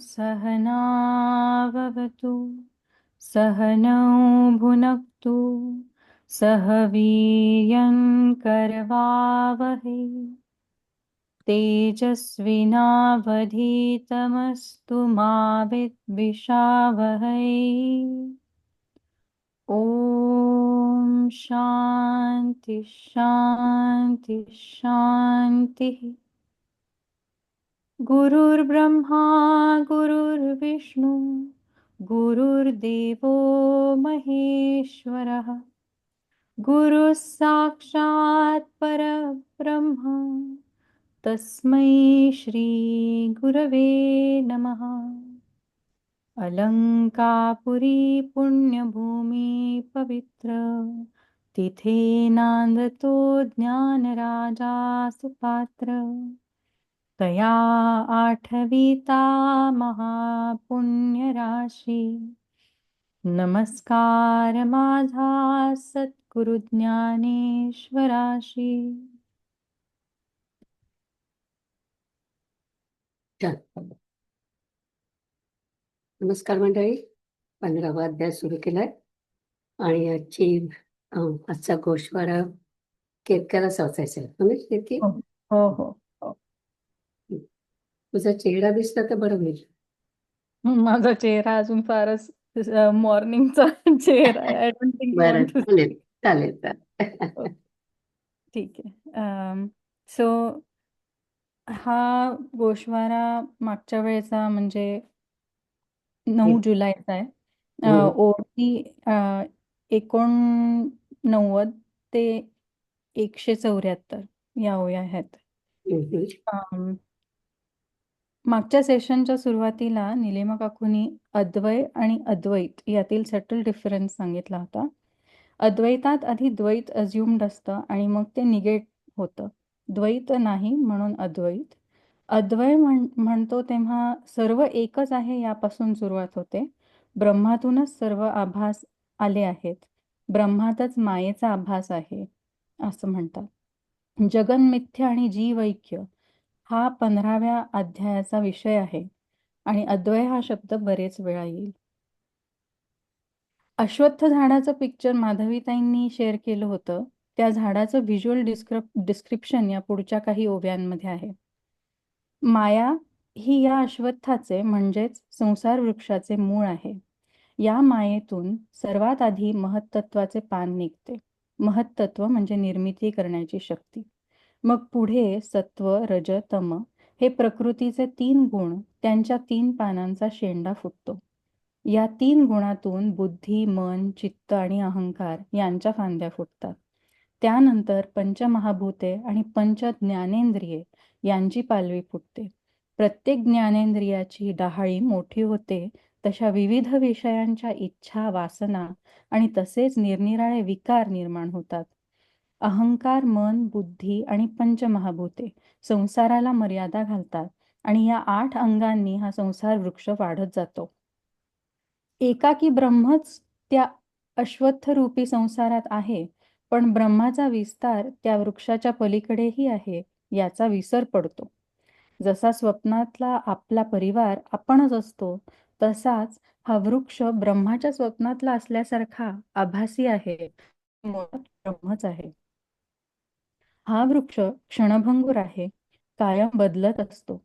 सहनाववतु सहनौ भुनक्तु सह वीर्यं करवावहै तेजस्विनावधीतमस्तु मा विद्विषावहै। ॐ शान्ति शान्ति शान्तिः। गुरुर्ब्रह्मा गुरुर्विष्णु गुरुर्देवो महेश्वरः गुरुः साक्षात् परब्रह्म तस्मै श्री गुरवे नमः। अलंकापुरी पुण्यभूमि पवित्र तिथे नांदतो ज्ञानराजा सुपात्र तया आठविता महापुण्यराशी नमस्कार माझा सद्गुरु ज्ञानेश्वराशी। छान. नमस्कार मंडळी. 15वा अध्याय सुरू केलाय आणि आजचा गोषवारा केरकरच वाचायचा आहे. की हो हो हो हो. तुझा चेहरा दिसला तर बरं होईल. माझा चेहरा अजून फारच मॉर्निंगचा चेहरा आहे. आय डोंट थिंक यू बरं, वांट टू. चालेल चालेल. ठीक आहे. सो हा गोषवारा मागच्या वेळेचा म्हणजे 9 जुलैचा आहे. हम्म, ओळी 89 ते 174 या ओव्या आहेत. हम्म, अम, मागच्या सेशनच्या सुरुवातीला निलिमा काकूनी अद्वय आणि अद्वैत यातील सटल डिफरन्स सांगितला होता. अद्वैतात आधी द्वैत अज्युम्ड असतं आणि मग ते निगेट होतं. द्वैत नाही म्हणून अद्वैत. अद्वय म्हणतो तेव्हा सर्व एकच आहे यापासून सुरुवात होते. ब्रह्मातूनच सर्व आभास आले आहेत. ब्रह्मातच मायेचा आभास आहे असं म्हणतात. जगन मिथ्य आणि जीव ऐक्य हा 15व्या अध्यायाचा विषय आहे आणि अद्वय हा शब्द बरेच वेळा येईल. अश्वत्थ झाडाचं पिक्चर माधवीताईंनी शेअर केलं होतं. त्या झाडाचं व्हिज्युअल डिस्क्रिप्शन या पुढच्या काही ओव्यांमध्ये आहे. माया ही या अश्वत्थाचे म्हणजेच संसार वृक्षाचे मूळ आहे. या मायेतून सर्वात आधी महत्तत्वाचे पान निघते. महत्तत्व म्हणजे निर्मिती करण्याची शक्ती. मग पुढे सत्व रज तम हे प्रकृतीचे 3 गुण त्यांच्या 3 पानांचा शेंडा फुटतो. या 3 गुणातून बुद्धी मन चित्त आणि अहंकार यांच्या फांद्या फुटतात. त्यानंतर पंचमहाभूते आणि पंच ज्ञानेंद्रिये यांची पालवी फुटते. प्रत्येक ज्ञानेंद्रियाची डहाळी मोठी होते तशा विविध विषयांच्या इच्छा वासना आणि तसेच निरनिराळे विकार निर्माण होतात. अहंकार मन बुद्धी आणि पंचमहाभूते संसाराला मर्यादा घालतात आणि या 8 अंगांनी हा संसार वृक्ष वाढत जातो. एकाकी ब्रह्मच त्या अश्वत्थ रूपी संसारात आहे, पण ब्रह्माचा विस्तार त्या वृक्षाच्या पलीकडेही आहे याचा विसर पडतो. जसा स्वप्नातला आपला परिवार आपणच असतो, तसाच हा वृक्ष ब्रह्माच्या स्वप्नातला असल्यासारखा आभासी आहे. मुळात ब्रह्मच आहे. हा वृक्ष क्षणभंगुर आहे, कायम बदलत असतो.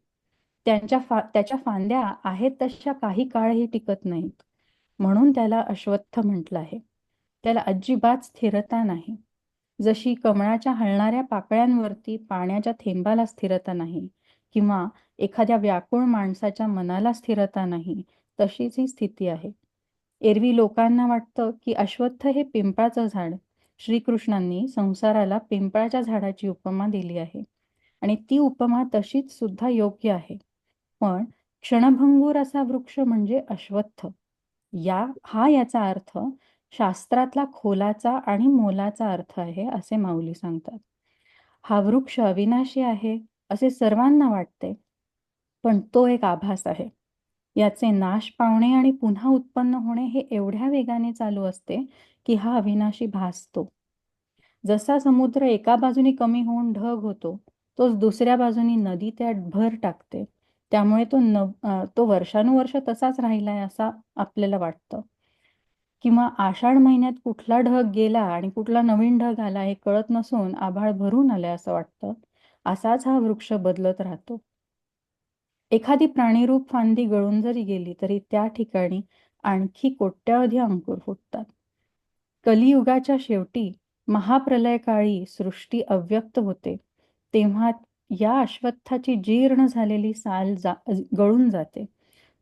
त्याच्या फांद्या आहेत तशा काही काळही टिकत नाहीत. म्हणून त्याला अश्वत्थ म्हटलं आहे. त्याला अजिबात स्थिरता नाही. जशी कमळाच्या हलणाऱ्या पाकळ्यांवरती पाण्याच्या थेंबाला स्थिरता नाही किंवा एखाद्या व्याकुळ माणसाच्या मनाला स्थिरता नाही, तशीच ही स्थिती आहे. एरवी लोकांना वाटतं की अश्वत्थ हे पिंपळाचं झाड. श्रीकृष्णांनी संसाराला पिंपळाच्या झाडाची उपमा दिली आहे आणि ती उपमा तशीच सुद्धा योग्य आहे. पण क्षणभंगूर असा वृक्ष म्हणजे अश्वत्थ. हा याचा अर्थ शास्त्रातला खोलाचा आणि मोलाचा अर्थ आहे असे माऊली सांगतात. हा वृक्ष अविनाशी आहे असे सर्वांना वाटते, पण तो एक आभास आहे. याचे नाश पावणे आणि पुन्हा उत्पन्न होणे हे एवढ्या वेगाने चालू असते की हा अविनाशी भासतो. जसा समुद्र एका बाजूने कमी होऊन ढग होतो, तोच दुसऱ्या बाजूनी नदी त्यात भर टाकते. त्यामुळे तो वर्षानुवर्ष तसाच राहिलाय असा आपल्याला वाटतं. किंवा आषाढ महिन्यात कुठला ढग गेला आणि कुठला नवीन ढग आला हे कळत नसून आभाळ भरून आले असं वाटतं. असाच हा वृक्ष बदलत राहतो. एखादी प्राणीरूप फांदी गळून जरी गेली तरी त्या ठिकाणी आणखी कोट्यावधी अंकुर फुटतात. कलियुगाच्या शेवटी महाप्रलयकाळी सृष्टी अव्यक्त होते, तेव्हा या अश्वत्थाची जीर्ण झालेली साल गळून जाते.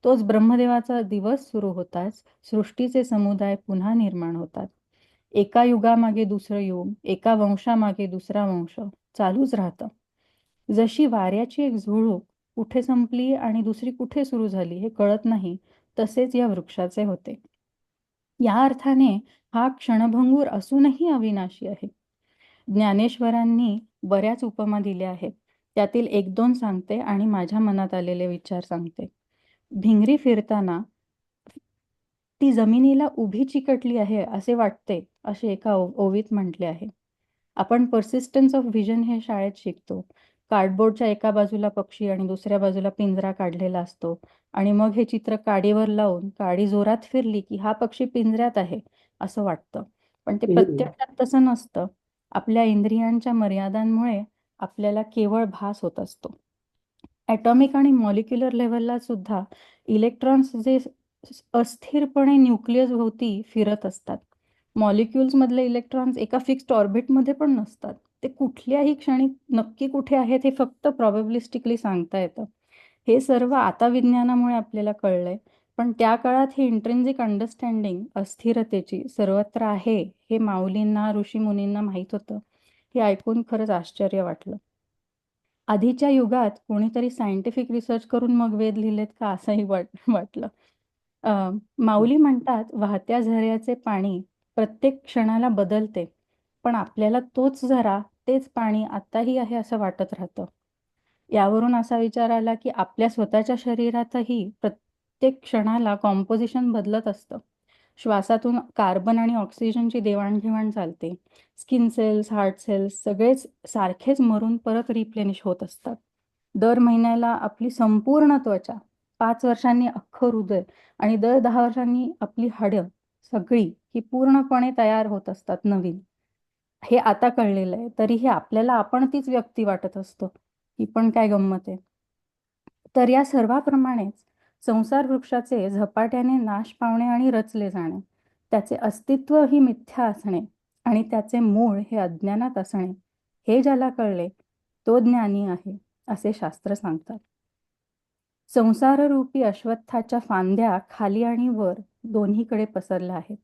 तोच ब्रह्मदेवाचा दिवस सुरू होताच सृष्टीचे समुदाय पुन्हा निर्माण होतात. एका युगामागे दुसरं युग, एका वंशामागे दुसरा वंश चालूच राहतं. जशी वाऱ्याची एक झुळूक कुठे संपली आणि दुसरी कुठे सुरू झाली हे कळत नाही, तसेच या वृक्षाचे होते. या अर्थाने हा क्षणभंगूर असूनही अविनाशी आहे. ज्ञानेश्वरांनी बऱ्याच उपमा दिल्या आहेत. त्यातील एक दोन सांगते आणि माझ्या मनात आलेले विचार सांगते. भिंगरी फिरताना ती जमिनीला उभी चिकटली आहे असे वाटते, असे एका ओवीत म्हटले आहे. आपण पर्सिस्टन्स ऑफ व्हिजन हे शाळेत शिकतो. कार्डबोर्डच्या एका बाजूला पक्षी आणि दुसऱ्या बाजूला पिंजरा काढलेला असतो आणि मग हे चित्र काडीवर लावून काडी जोरात फिरली की हा पक्षी पिंजऱ्यात आहे असं वाटतं. पण ते हम्म. प्रत्यक्षात तसं नसतं. आपल्या इंद्रियांच्या मर्यादांमुळे आपल्याला केवळ भास होत असतो. ॲटॉमिक आणि मॉलिक्युलर लेव्हलला सुद्धा इलेक्ट्रॉन्स जे अस्थिरपणे न्यूक्लियस भोवती फिरत असतात. मॉलिक्युल्समधले इलेक्ट्रॉन्स एका फिक्स्ड ऑर्बिटमध्ये पण नसतात. ते कुठल्याही क्षणी नक्की कुठे आहेत हे फक्त प्रॉबॅबिलिस्टिकली सांगता येतं. हे सर्व आता विज्ञानामुळे आपल्याला कळलंय. पण त्या काळात हे इंट्रिन्सिक अंडरस्टँडिंग अस्थिरतेची सर्वत्र आहे हे माऊलींना, ऋषीमुनींना माहीत होतं. हे ऐकून खरंच आश्चर्य वाटलं. आधीच्या युगात कोणीतरी सायंटिफिक रिसर्च करून मग वेद लिहिलेत का असंही वाटलं. माऊली म्हणतात, वाहत्या झऱ्याचे पाणी प्रत्येक क्षणाला बदलते, पण आपल्याला तोच झरा, तेच पाणी आत्ताही आहे असं वाटत राहतं. यावरून असा विचार आला की आपल्या स्वतःच्या शरीरातही प्रत्येक क्षणाला कॉम्पोजिशन बदलत असतं. श्वासातून कार्बन आणि ऑक्सिजनची देवाणघेवाण चालते. स्किन सेल्स, हार्ट सेल्स सगळेच सारखेच मरून परत रिप्लेनिश होत असतात. दर महिन्याला आपली संपूर्ण त्वचा, 5 वर्षांनी अख्खं हृदय आणि दर 10 वर्षांनी आपली हाडं सगळी ही पूर्णपणे तयार होत असतात नवीन. हे आता कळलेलं आहे. तरीही आपल्याला आपण तीच व्यक्ती वाटत असतो. ही पण काय गंमत आहे. तर या सर्वाप्रमाणेच संसार वृक्षाचे झपाट्याने नाश पावणे आणि रचले जाणे, त्याचे अस्तित्व ही मिथ्या असणे आणि त्याचे मूळ हे अज्ञानात असणे, हे ज्याला कळले तो ज्ञानी आहे असे शास्त्र सांगतात. संसाररूपी अश्वत्थाच्या फांद्या खाली आणि वर दोन्हीकडे पसरल्या आहेत.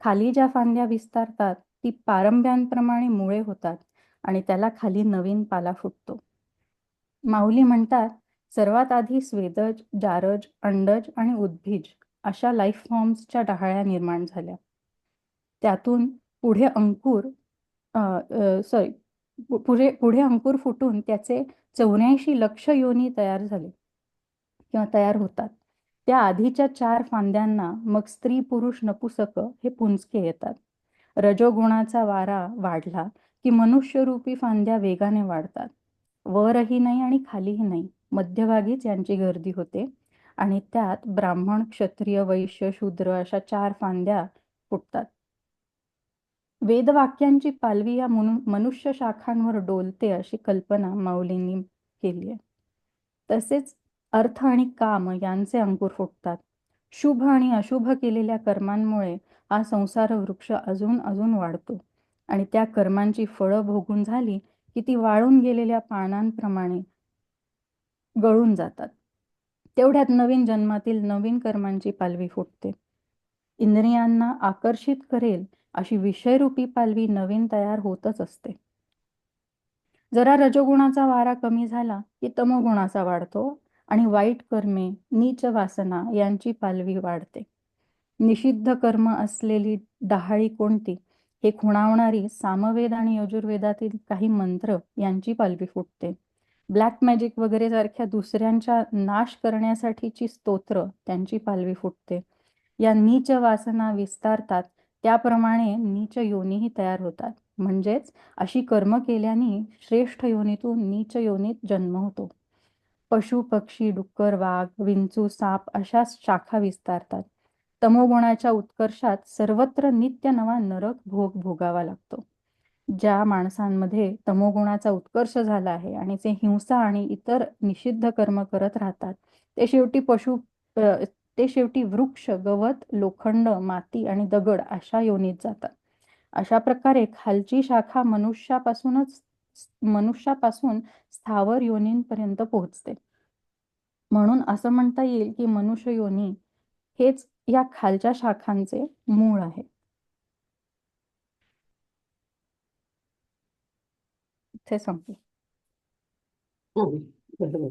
खाली ज्या फांद्या विस्तारतात ती पारंब्यांप्रमाणे मुळे होतात आणि त्याला खाली नवीन पाला फुटतो. माऊली म्हणतात, सर्वात आधी स्वेदज, जारज, अंडज आणि उद्भिज अशा लाईफ फॉर्म्सच्या डहाळ्या निर्माण झाल्या. त्यातून पुढे अंकुर सॉरी पुढे अंकुर फुटून त्याचे 84 लक्ष योनी तयार झाले किंवा तयार होतात. त्या आधीच्या 4 फांद्यांना मग स्त्री, पुरुष, नपुसक हे पुंजके येतात. रजोगुणाचा वारा वाढला की मनुष्यरूपी फांद्या वेगाने वाढतात. वरही नाही आणि खालीही नाही, मध्यभागीच यांची गर्दी होते आणि त्यात ब्राह्मण, क्षत्रिय, वैश्य, शूद्र अशा 4 फांद्या फुटतात. वेदवाक्यांची पालवी या मनुष्य शाखांवर डोलते अशी कल्पना माऊलींनी केली आहे. तसेच अर्थ आणि काम यांचे अंकुर फुटतात. शुभ आणि अशुभ केलेल्या कर्मांमुळे हा संसार वृक्ष अजून अजून वाढतो आणि त्या कर्मांची फळं भोगून झाली की ती वाळून गेलेल्या पानांप्रमाणे गळून जातात. तेवढ्यात नवीन जन्मातील नवीन कर्मांची पालवी फुटते. इंद्रियांना आकर्षित करेल अशी विषयरूपी पालवी नवीन तयार होतच असते. जरा रजोगुणाचा वारा कमी झाला की तमोगुणाचा वाढतो आणि वाईट कर्मे, नीच वासना यांची पालवी वाढते. निषिद्ध कर्म असलेली डहाळी कोणती हे खुणावणारी सामवेद आणि यजुर्वेदातील काही मंत्र यांची पालवी फुटते. ब्लॅक मॅजिक वगैरे सारख्या दुसऱ्यांचा नाश करण्यासाठीची स्तोत्र त्यांची पालवी फुटते. या नीच वासना विस्तारतात त्याप्रमाणे नीच योनीही तयार होतात. म्हणजेच अशी कर्म केल्याने श्रेष्ठ योनीतून नीच योनीत जन्म होतो. पशु, पक्षी, डुक्कर, वाघ, विंचू, साप अशा शाखा विस्तारतात. तमोगुणाच्या उत्कर्षात सर्वत्र नित्य नवा नरक भोग भोगावा लागतो. ज्या माणसांमध्ये तमोगुणाचा उत्कर्ष झाला आहे आणि ते हिंसा आणि इतर निषिद्ध कर्म करत राहतात, ते शेवटी ते शेवटी वृक्ष, गवत, लोखंड, माती आणि दगड अशा योनीत जातात. अशा प्रकारे खालची शाखा मनुष्यापासून स्थावर योनींपर्यंत पोहोचते. म्हणून असं म्हणता येईल की मनुष्य योनी हेच या खालच्या शाखांचे मूळ आहे. इथे संपलं. हा, बरोबर.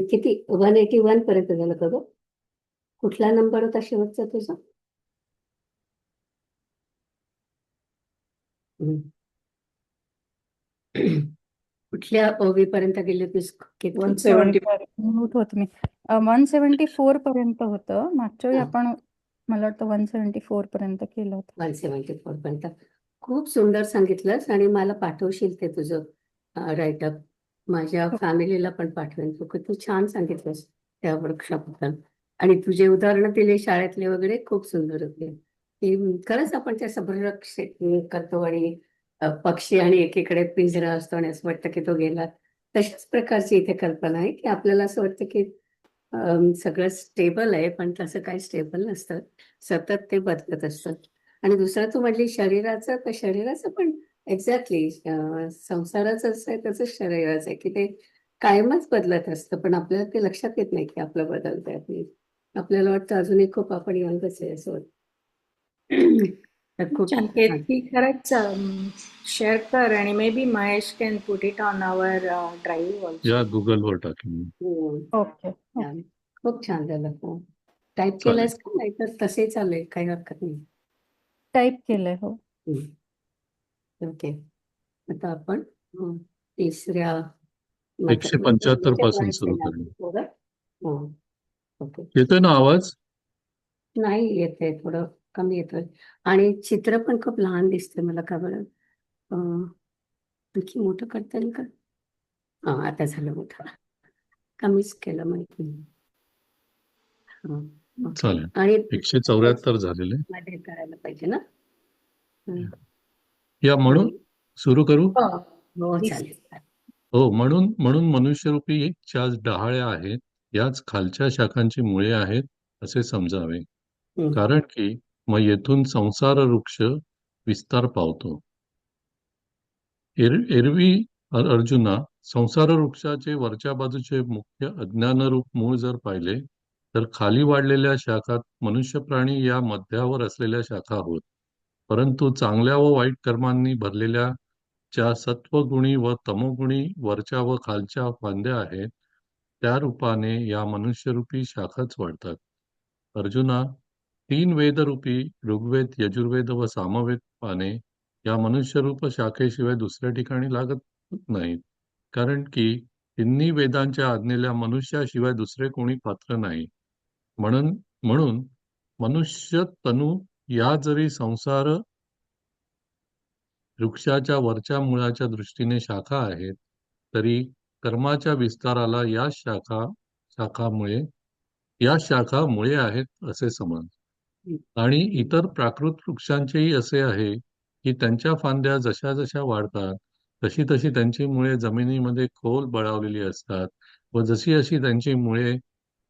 किती 181 पर्यंत झालं का ग? कुठला नंबर होता शेवटचा तुझा? हम्म. कुठल्या ओवी पर्यंत गेले होतीस? किती? 174. म्यूट होत मी. 174 पर्यंत होतं. मागच्या वेळी आपण मला वाटतं 174 पर्यंत केलं होतं. 174 पर्यंत. खूप सुंदर सांगितलंस आणि मला पाठवशील ते तुझं राईटअप. माझ्या फॅमिलीला पण पाठवेन. तू किती छान सांगितलंस त्या वर्कशॉपबद्दल. आणि तुझे उदाहरणं दिले शाळेतले वगैरे खूप सुंदर होते. की खरंच आपण त्या सभ्रक शेती करतो आणि पक्षी आणि एकीकडे पिंजरा असतो आणि असं वाटतं की तो गेला. तशाच प्रकारची इथे कल्पना आहे की आपल्याला असं वाटतं की सगळं स्टेबल आहे, पण तसं काही स्टेबल नसतं. सतत ते बदलत असतं. आणि दुसरं तू म्हटली शरीराचं, तर शरीराचं पण एक्झॅक्टली संसाराचं असं आहे तसंच शरीराचं आहे की ते कायमच बदलत असतं, पण आपल्याला ते लक्षात येत नाही की आपलं बदलतंय आपली. आपल्याला वाटतं अजूनही खूप आपण यंगच आहे असं वाटतं. तर खूप छान. छान. ती खरंच शेअर कर आणि maybe Mahesh can put it on our drive also. या गुगलवर टाकेन. ओके. छान. खूप छान झालं. टाईप चालेल. केलंयस का? नाही तर तसे चालेल, काही हरकत नाही. टाईप केलंय. हो. ओके. आता आपण तिसऱ्या 175 पासून सुरू ना? करेन. बरोबर? हो. ओके. येतोय ना आवाज? नाही येते, थोडं कमी येतोय. आणि चित्र पण खूप लहान दिसतंय मला, का बरं? आणखी मोठं करता येईल का? हा, आता झालं मोठं. कमीच केलं माहिती नाही. हा, ओके. चालेल. आणि 174 झालेले. मध्ये करायला पाहिजे ना? या म्हणून सुरू करू. हो, चालेल. हो, म्हणून म्हणून मनुष्यरूपी ज्या डहाळ्या आहेत याच खालच्या शाखांची मुळे आहेत असे समजावे. हम्म. कारण की मग येथून संसार वृक्ष विस्तार पावतो. एरवी अर्जुना, संसार वृक्षाचे वरच्या बाजूचे मुख्य अज्ञानरूप मूळ जर पाहिले तर खाली वाढलेल्या शाखात मनुष्य प्राणी या मध्यावर असलेल्या शाखा होत. परंतु चांगल्या व वाईट कर्मांनी भरलेल्या ज्या सत्वगुणी व तमोगुणी वरच्या व खालच्या फांद्या आहेत त्या रूपाने या मनुष्यरूपी शाखाच वाढतात. अर्जुना, 3 वेदरूपी ऋग्वेद, यजुर्वेद व सामवेद पाने या मनुष्यरूप शाखेशिवाय दुसऱ्या ठिकाणी लागत नाहीत. कारण की तिन्ही वेदांच्या आज्ञेला मनुष्याशिवाय दुसरे कोणी पात्र नाही. म्हणून म्हणून मनुष्य तनु या जरी संसार वृक्षाच्या वरच्या मुळाच्या दृष्टीने शाखा आहेत, तरी कर्माच्या विस्ताराला या शाखा मुळे आहेत असे समज. आणि इतर प्राकृत वृक्षांचेही असे आहे की त्यांच्या फांद्या जशा जशा वाढतात तशी तशी त्यांची मुळे जमिनीमध्ये खोल बळावलेली असतात व जशी अशी त्यांची मुळे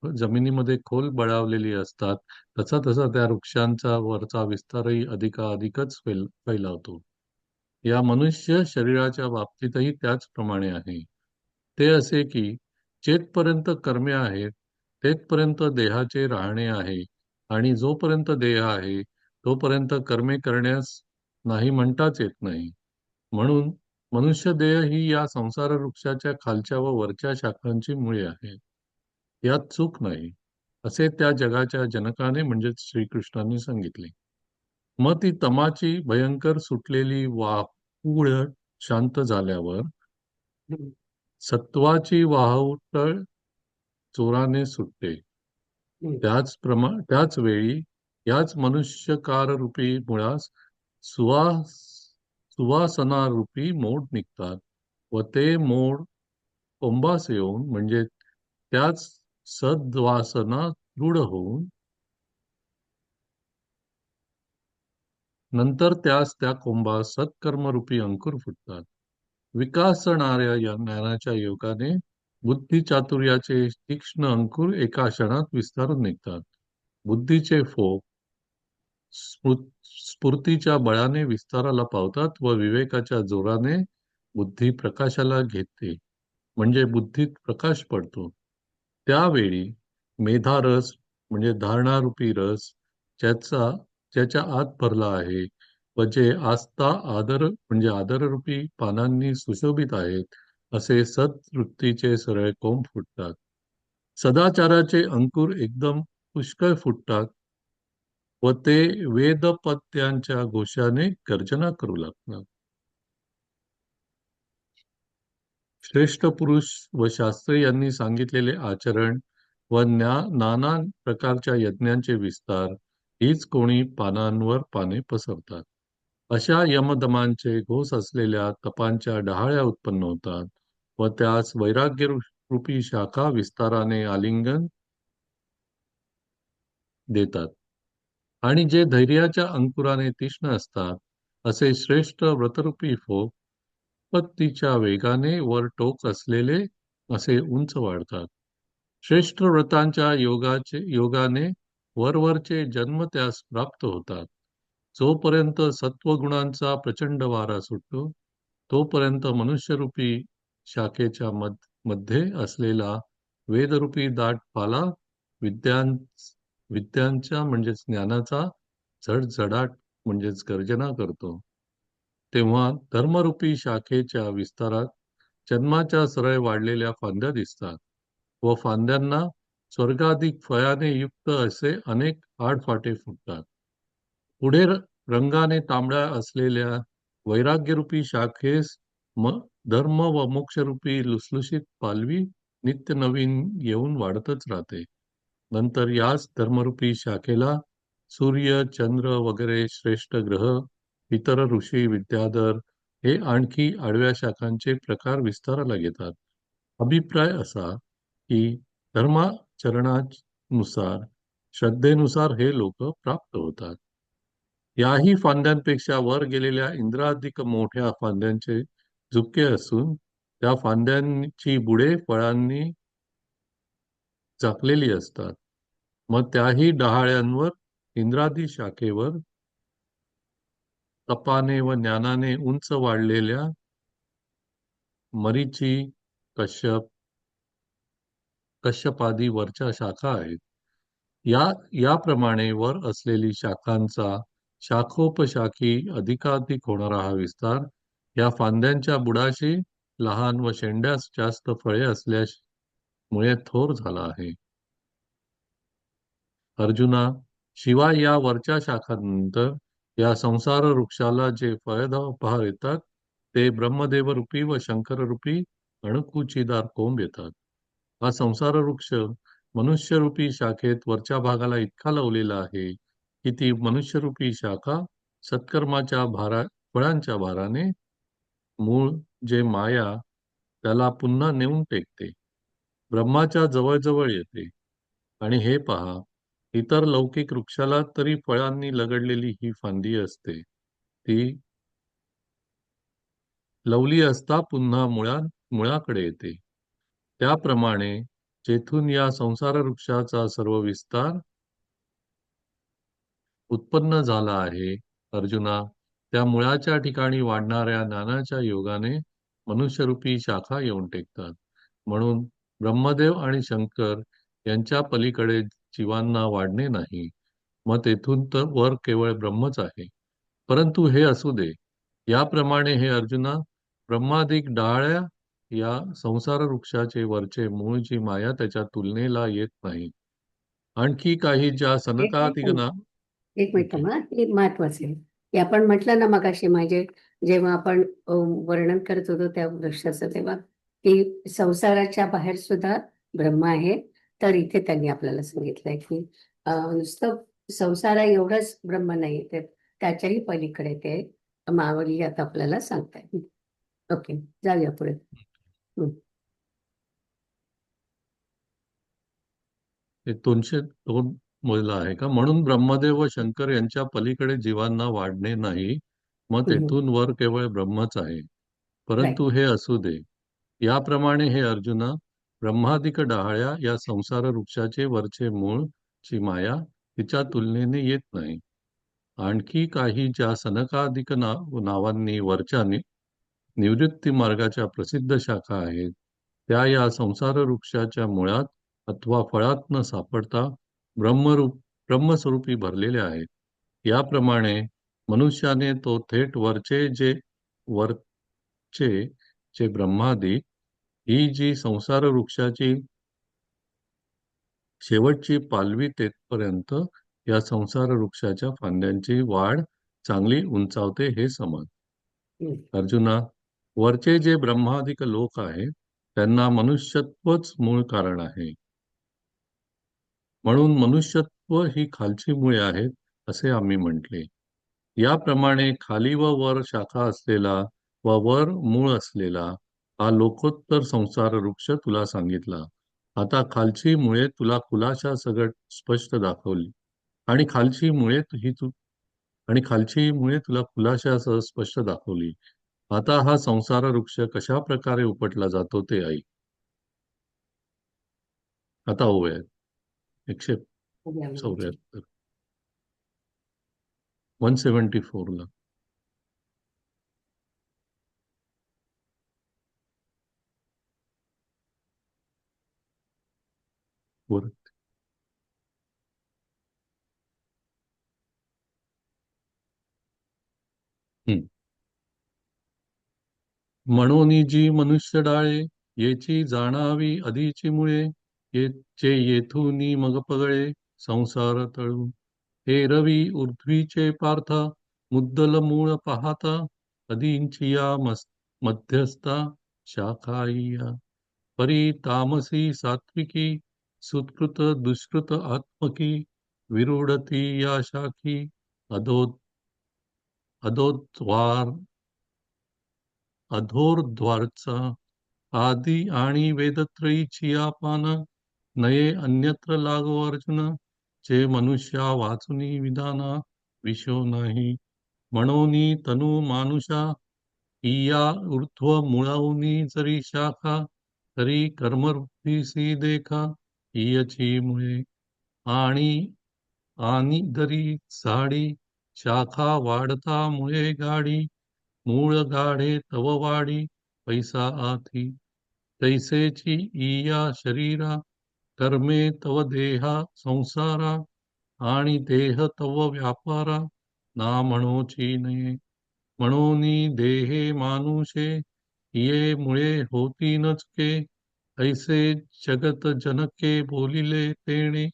जमिनीमध्ये खोल बळावलेली असतात तसा तसा त्या वृक्षांचा वरचा विस्तारही अधिकाधिकच फैलावतो. या मनुष्य शरीराच्या बाबतीतही त्याचप्रमाणे आहे. ते असे की जेथपर्यंत कर्मे आहेत तेथपर्यंत देहाचे राहणे आहे आणि जोपर्यंत देह आहे तोपर्यंत कर्मे करण्यास नाही म्हणताच येत नाही. म्हणून मनुष्य देह ही या संसार वृक्षाच्या खालच्या व वरच्या शाखांची मुळे आहे. यात चूक नाही असे त्या जगाच्या जनकाने म्हणजेच श्रीकृष्णांनी सांगितले. मग ती तमाची भयंकर सुटलेली वाहुळ शांत झाल्यावर सत्वाची वाहुटळ जोराने सुटते. त्याच वेळी याच मनुष्यकाररूपी मुळास सुवासनारूपी मोड निघतात व ते मोड कुंभास येऊन म्हणजे त्याच सद्वासना दृढ होऊन नंतर त्यास त्या कोंबात सत्कर्मरूपी अंकुर फुटतात. विकासणाऱ्या या ज्ञानाच्या योगाने बुद्धिचातुर्याचे तीक्ष्ण अंकुर एका क्षणात विस्तारून निघतात. बुद्धीचे फोक स्फूर्तीच्या बळाने विस्ताराला पावतात व विवेकाच्या जोराने बुद्धी प्रकाशाला घेते, म्हणजे बुद्धीत प्रकाश पडतो. त्यावेळी मेधारस म्हणजे धारणारूपी रस ज्याच्या आत भरला आहे व जे आस्था आदर म्हणजे आदररूपी पानांनी सुशोभित आहेत, असे सद्वृत्तीचे सरळ कोंब फुटतात. सदाचाराचे अंकुर एकदम पुष्कळ फुटतात व ते वेदपद्यांच्या घोषाने गर्जना करू लागतात. श्रेष्ठ पुरुष व शास्त्री यांनी सांगितलेले आचरण व नाना प्रकारच्या यज्ञांचे विस्तार हीच कोणी पानांवर पाने पसरतात. अशा यमदमांचे घोष असलेल्या तपांच्या डहाळ्या उत्पन्न होतात व त्यास वैराग्य रूपी शाखा विस्ताराने आलिंगन देतात. आणि जे धैर्याच्या अंकुराने तीक्ष्ण असतात, असे श्रेष्ठ व्रतरूपी फोक उत्पत्तीच्या वेगाने वर टोक असलेले असे उंच वाढतात. श्रेष्ठ व्रतांच्या योगाने वरवरचे जन्म त्यास प्राप्त होतात. जोपर्यंत सत्वगुणांचा प्रचंड वारा सुटतो, तोपर्यंत मनुष्यरूपी शाखेच्या मध्ये असलेला वेदरूपी दाट पाला विद्यांच्या म्हणजेच ज्ञानाचा झडझडाट म्हणजेच गर्जना करतो. तेव्हा धर्मरूपी शाखेच्या विस्तारात जन्माच्या सरळ वाढलेल्या फांद्या दिसतात व फांद्यांना स्वर्गाधिक फळाने युक्त असे अनेक आडफाटे फुटतात. पुढे रंगाने तांबड्या असलेल्या वैराग्यरूपी शाखेस धर्म व मोक्षरूपी लुसलुशीत पालवी नित्य नवीन येऊन वाढतच राहते. नंतर याच धर्मरूपी शाखेला सूर्य, चंद्र वगैरे श्रेष्ठ ग्रह, इतर ऋषी, विद्याधर हे आणखी आडव्या शाखांचे प्रकार विस्ताराला घेतात. अभिप्राय असा की धर्माचरणानुसार, श्रद्धेनुसार हे लोक प्राप्त होतात. याही फांद्यांपेक्षा वर गेलेल्या इंद्राधिक मोठ्या फांद्यांचे झुपके असून त्या फांद्यांची बुडे फळांनी झाकलेली असतात. मग त्याही डहाळ्यांवर इंद्रादी शाखेवर तपाने व ज्ञानाने उंच वाढलेल्या मरीची, कश्यपादी वरच्या शाखा आहेत. याप्रमाणे वर असलेली शाखांचा शाखोपशाखी अधिकाधिक होणारा हा विस्तार या फांद्यांच्या बुडाशी लहान व शेंड्यास जास्त फळे असल्यामुळे थोर झाला आहे. अर्जुना, शिवाय या वरच्या शाखांनंतर या संसार वृक्षाला जे फळधाव येतात, ते ब्रह्मदेव रूपी व शंकर रूपी अणकुचीदार कोंब येतात. हा संसार वृक्ष मनुष्यरूपी शाखेत वरच्या भागाला इतका लावलेला आहे की ती मनुष्यरूपी शाखा सत्कर्माच्या फळांच्या भाराने मूळ जे माया त्याला पुन्हा नेऊन टेकते, ब्रह्माच्या जवळजवळ येते. आणि हे पहा, इतर लौकिक वृक्षाला तरी फळांनी लगडलेली ही फांदी असते, ती लवली असता पुन्हा मुळाकडे येते. त्याप्रमाणे जेथून या संसार वृक्षाचा सर्व विस्तार उत्पन्न झाला आहे, अर्जुना, त्या मुळाच्या ठिकाणी वाढणाऱ्या ज्ञानाच्या योगाने मनुष्यरूपी शाखा येऊन टेकतात. म्हणून ब्रह्मदेव आणि शंकर यांच्या पलीकडे जीवांना वाढणे नाही. मग तेथून तर वर केवळ ब्रह्मच आहे. परंतु हे असू दे, याप्रमाणे हे अर्जुना, ब्रह्मादिक डाळ्या या संसार वृक्षाचे वरचे मूळ जी माया त्याच्या तुलनेला येत नाही. आणखी काही ज्या एक सनकादिक मिनिट एक मिनिट ओके. थांबा, हे महत्वाचं आहे की आपण म्हटलं ना मगाशी, म्हणजे जेव्हा आपण वर्णन करत होतो त्या वृक्षाचं, तेव्हा की संसाराच्या बाहेर सुद्धा ब्रह्म आहे. तर इथे त्यांनी आपल्याला सांगितलंय की नुसतं संसारा एवढंच ब्रह्म नाही, तर त्याच्याही पलीकडे ते मावली आता आपल्याला सांगताय. ओके, जाऊया पुढे. हं. ते 202 मजला आहे का? म्हणून ब्रह्मदेव व शंकर यांच्या पलीकडे जीवांना वाढणे नाही, मग तेथून वर केवळ ब्रह्मच आहे. राईट. परंतु हे असू दे. याप्रमाणे हे अर्जुना, ब्रह्मादिक डहाळ्या या संसार वृक्षाचे वरचे मूळ ची माया तिच्या तुलनेने येत नाही. आणखी काही ज्या सनकादिक नावांनी वरच्या निवृत्ती मार्गाच्या प्रसिद्ध शाखा आहेत, त्या या संसार वृक्षाच्या मुळात अथवा फळात न सापडता ब्रह्मस्वरूपी भरलेल्या आहेत. याप्रमाणे मनुष्याने तो थेट वरचे जे ब्रह्मादी ही जी संसार वृक्षाची शेवटची पालवी तेथपर्यंत या संसार वृक्षाच्या फांद्यांची वाढ चांगली उंचावते हे समज. अर्जुना, वरचे जे ब्रह्मादिक लोक आहेत त्यांना मनुष्यत्वच मूळ कारण आहे. म्हणून मनुष्यत्व ही खालची मुळे आहेत असे आम्ही म्हटले. याप्रमाणे खाली व वर शाखा असलेला व वर मूळ असलेला हा लोकोत्तर संसार वृक्ष तुला सांगितला. आता खालची मुळे तुला खुलाशा सगट स्पष्ट दाखवली आणि खालची मुळे तुला खुलाशासह स्पष्ट दाखवली. आता हा संसार वृक्ष कशा प्रकारे उपटला जातो ते ऐक. आता होऊया 174 174 ला. वर हं. म्हणून जी मनुष्य डाळे येची जाणावी आधीची मुळे, जे येथूनी मग पगळे संसार तळू. हे रवी ऊर्ध्वीचे पार्था, मुद्दल मूळ पाहता, अदींची या मध्यस्था शाखाईया. परी तामसी सात्विकी, सुत्कृत दुष्कृत आत्मकी, विरूढती या शाखी, अधो अधोद्वार अधोर्ध्वाचा आदी आणि वेदत्रयीची या पान, नये अन्यत्र लागो अर्जुन, जे मनुष्या वाचुनी विधाना विशो नाही. म्हणोनी तनु मानुषा, इया ऊर्ध्व मुळावनी जरी शाखा, तरी कर्मवृत्तीसी देखा, इयची मुळे. आणि आणि दरी झाडी, शाखा वाढता मुळे गाडी, मूळ गाढे तव वाढी, पैसा आथी. तैसेची इया शरीरा, कर्मे तव देहा संसारा, आणि देह तव व्यापारा, ना म्हणोची नये. म्हणोनी देहे मानुषे, ये मुळे होती नचके, ऐसे जगत जनके बोलिले तेणे.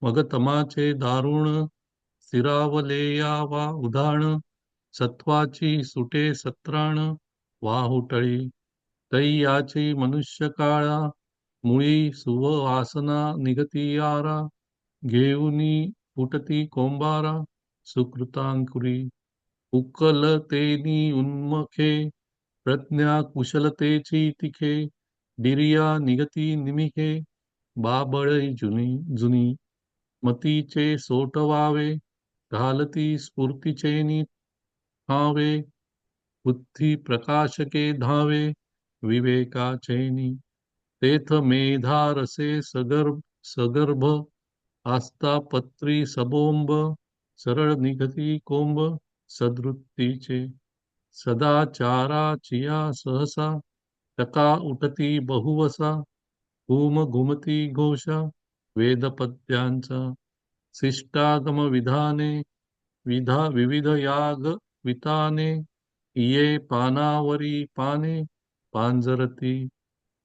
मग तमाचे दारुण, स्थिरावलेया वा उदाहरण, सत्वाची सुटे सत्राण, वाहुटळी. तै याची मनुष्य काळा, मुळी सुवासना निगतीयारा, घेऊनी फुटती कोंबारा, सुकृतांकुरी. उकलतेनी उन्मखे, प्रज्ञा कुशलतेची तिखे, डिरिया निगती निमिखे, बाबळी जुनी. मतीचे सोटवावे, घालती स्फूर्तीचेनी ठावे, बुद्धी प्रकाशके धावे, विवेकाचेनी. तेथ मेधा रसे सगर्भ, आस्था पत्री सबोंब, सरळ निगती कोंब, सद्वृत्तीचे. सदाचाराचिया सहसा, टका उठती बहुवसा, घुमती घोषा, वेदपद्यांचा. शिष्टागम विधाने, विविध याग विताने, ये पानावरी पाने, पांजरती.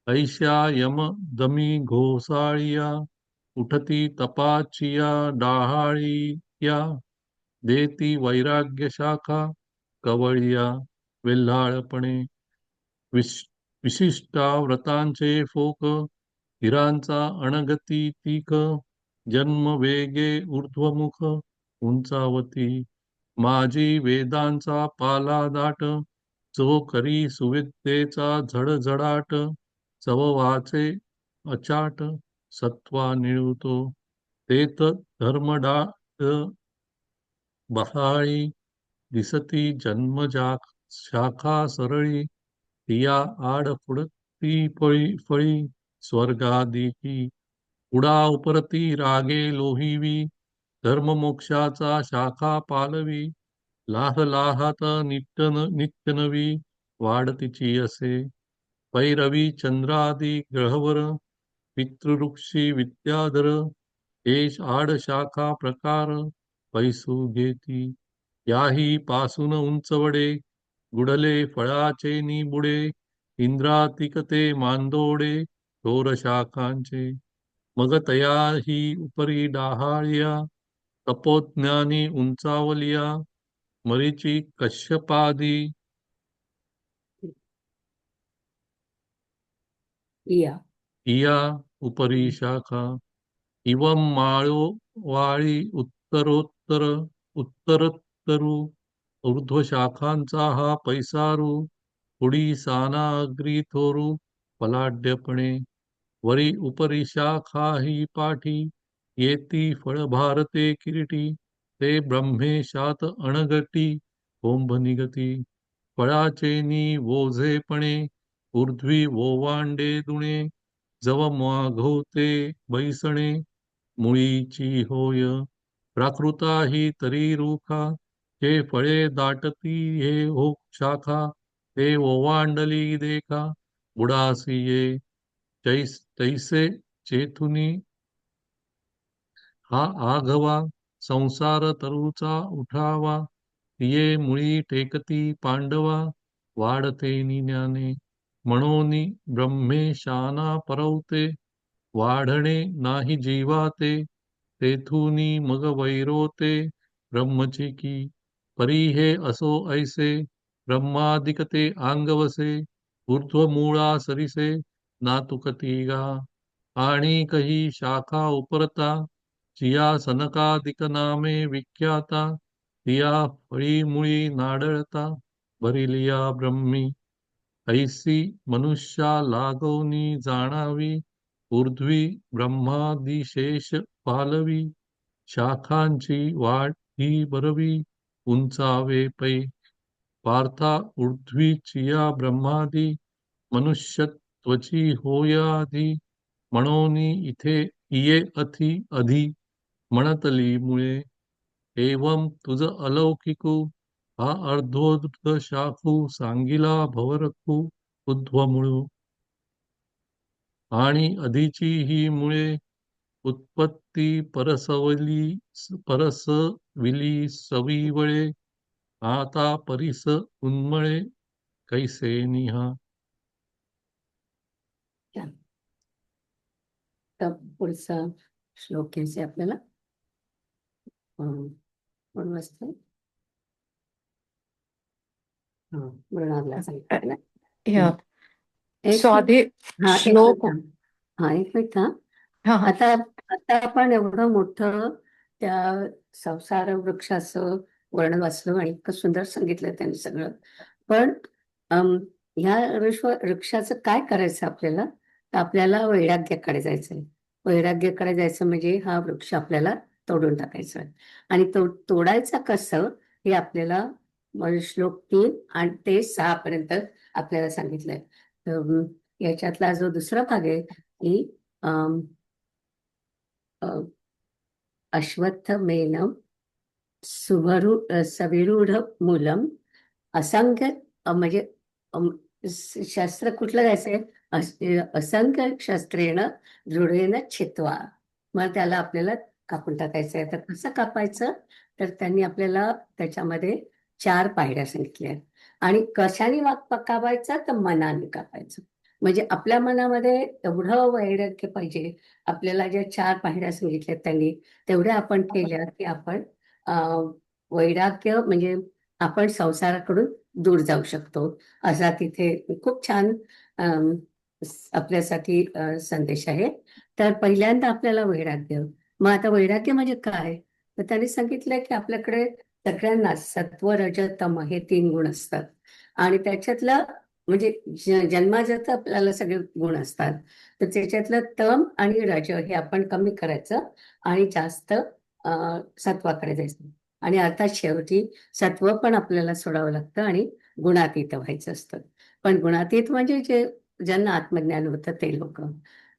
ऐशा यम दमी घोसाळिया, उठती तपाचिया डाहाळिया, देती वैराग्य शाखा, कवळिया वेल्हाळपणे. विशिष्टा व्रतांचे फोक, हिरांचा अणगती तीक, जन्म वेगे ऊर्ध्वमुख, उंचावती. माझी वेदांचा पाला दाट, जो करी सुविद्येचा झडझडाट, चव वाचे अचाट, सत्वा निळवतो. तेथ धर्मडाळ बहाळी दिसती जन्मजात शाखा सरळी. तिया आड फुडती फळी स्वर्गादिकी. पुढा उपरती रागे लोहिवी. धर्ममोक्षाचा शाखा पालवी. लाह लाहात नित्य नवी वाढतीची असे. पैरवी चंद्रादी ग्रहवर पितृऋषी विद्याधर. देश आड शाखा प्रकार पैसू घेती. याही पासून उंचवडे गुडले फळाचे निबुडे. इंद्रातिकते मांदोडे थोर शाखांचे. मग तयाही उपरी डाहाळ्या तपोज्ञानी उंचावलिया. मरीची कश्यपादी या इया उपरी शाखा. इवं माळो वाळी उत्तरोत्तरू ऊर्ध्वशाखांचा हा पैसारू. पुढी साना अग्री थोरू पलाढ्यपणे. वरी उपरी शाखा ही पाठी येती फळ भारते किरीटी. ते ब्रह्मेशात अणगटी कोंभ निगती. फळाचे नि ओझेपणे ऊर्ध्वी ओवांडे दुणे. जव मागवते बैसणे मुळीची होय. प्राकृता ही तरी रूखा. हे फळे दाटती हे हो शाखा. ते ओवांडली देखा बुडासी ये. तैसे चेथुनी हा आघवा. संसार तरुचा उठावा. तिये मुळी टेकती पांडवा. वाढते ज्ञाने म्हणोनी ब्रह्मेशाना परवते. वाढणे नाही जीवाते तेथुनी मग वैरोते ब्रह्मचिकी. परी हे असो ऐसे ब्रह्मादिकते अंगवसे. ऊर्ध्वमूळा सरिसे नातुकती गा. आणि कही शाखा उपरता चिया सनकादिक नामे विख्याता. तिया फळी मुळी नाडळता भरिलिया ब्रह्मी. ऐसी मनुष्या लागोनी जाणावी. ऊर्ध्वी ब्रह्मादिशेष पालवी. शाखांची वाढ ही बरवी उंचावे पै. पार्था ऊर्ध्वी चिया ब्रह्मादी. मनुष्यत्वची होयाधी. म्हणोनी इथे इये अथि अधि म्हणतली मुळे. एवं तुझ अलौकिकू हा अर्धोर्ध्व शाखू सांगिला भवरखू ऊर्ध्वमूळू. आणि अधिची ही मुळे उत्पत्ती परसविली सविवळे. आता परिस उन्मळे कैसे निहा. छान. तर पुढचा श्लोक घ्यायचा आपल्याला. कोण वाचतंय? मृणालला सांगितलं ना. Yeah. एक So आधी हा एक श्लोक मिनिट. हा एक मिनिट हा. हा हा आता आता आपण एवढं मोठं त्या संसार वृक्षाचं वर्णन वाचलं आणि इतकं सुंदर सांगितलं त्यांनी सगळं. पण ह्या वृक्षाचं काय करायचं आपल्याला, तर आपल्याला वैराग्याकडे जायचंय. वैराग्याकडे जायचं म्हणजे हा वृक्ष आपल्याला तोडून टाकायचा आहे. आणि तो तोडायचा कसं हे आपल्याला श्लोक 3 आणि ते 6 पर्यंत आपल्याला सांगितलंय. तर याच्यातला जो दुसरा भाग आहे की अश्वत्थमेनं सविरूढ मूलम असंख्य म्हणजे शस्त्र कुठलं जायचंय, असंख्य शस्त्रेण दृढेन छित्वा. मग त्याला आपल्याला कापून टाकायचं आहे. तर कसं कापायचं, तर त्यांनी आपल्याला त्याच्यामध्ये 4 पायऱ्या सांगितल्या. आणि कशाने कापायचं, तर मनाने कापायचं. म्हणजे आपल्या मनामध्ये एवढं वैराग्य पाहिजे. आपल्याला ज्या 4 पायऱ्या सांगितल्या त्यांनी तेवढ्या आपण केल्या की आपण वैराग्य म्हणजे आपण संसाराकडून दूर जाऊ शकतो. असा तिथे खूप छान आपल्यासाठी संदेश आहे. तर पहिल्यांदा आपल्याला वैराग्य. मग आता वैराग्य म्हणजे काय, तर त्यांनी सांगितलं की आपल्याकडे सगळ्यांना सत्व रज तम हे 3 गुण असतात. आणि त्याच्यातलं म्हणजे जन्माजात आपल्याला सगळे गुण असतात, तर त्याच्यातलं तम आणि रज हे आपण कमी करायचं आणि जास्त सत्वाकडे जायचं. आणि अर्थात शेवटी सत्व पण आपल्याला सोडावं लागतं आणि गुणातीत व्हायचं असतं. पण गुणातीत म्हणजे जे ज्यांना आत्मज्ञान होतं ते लोक.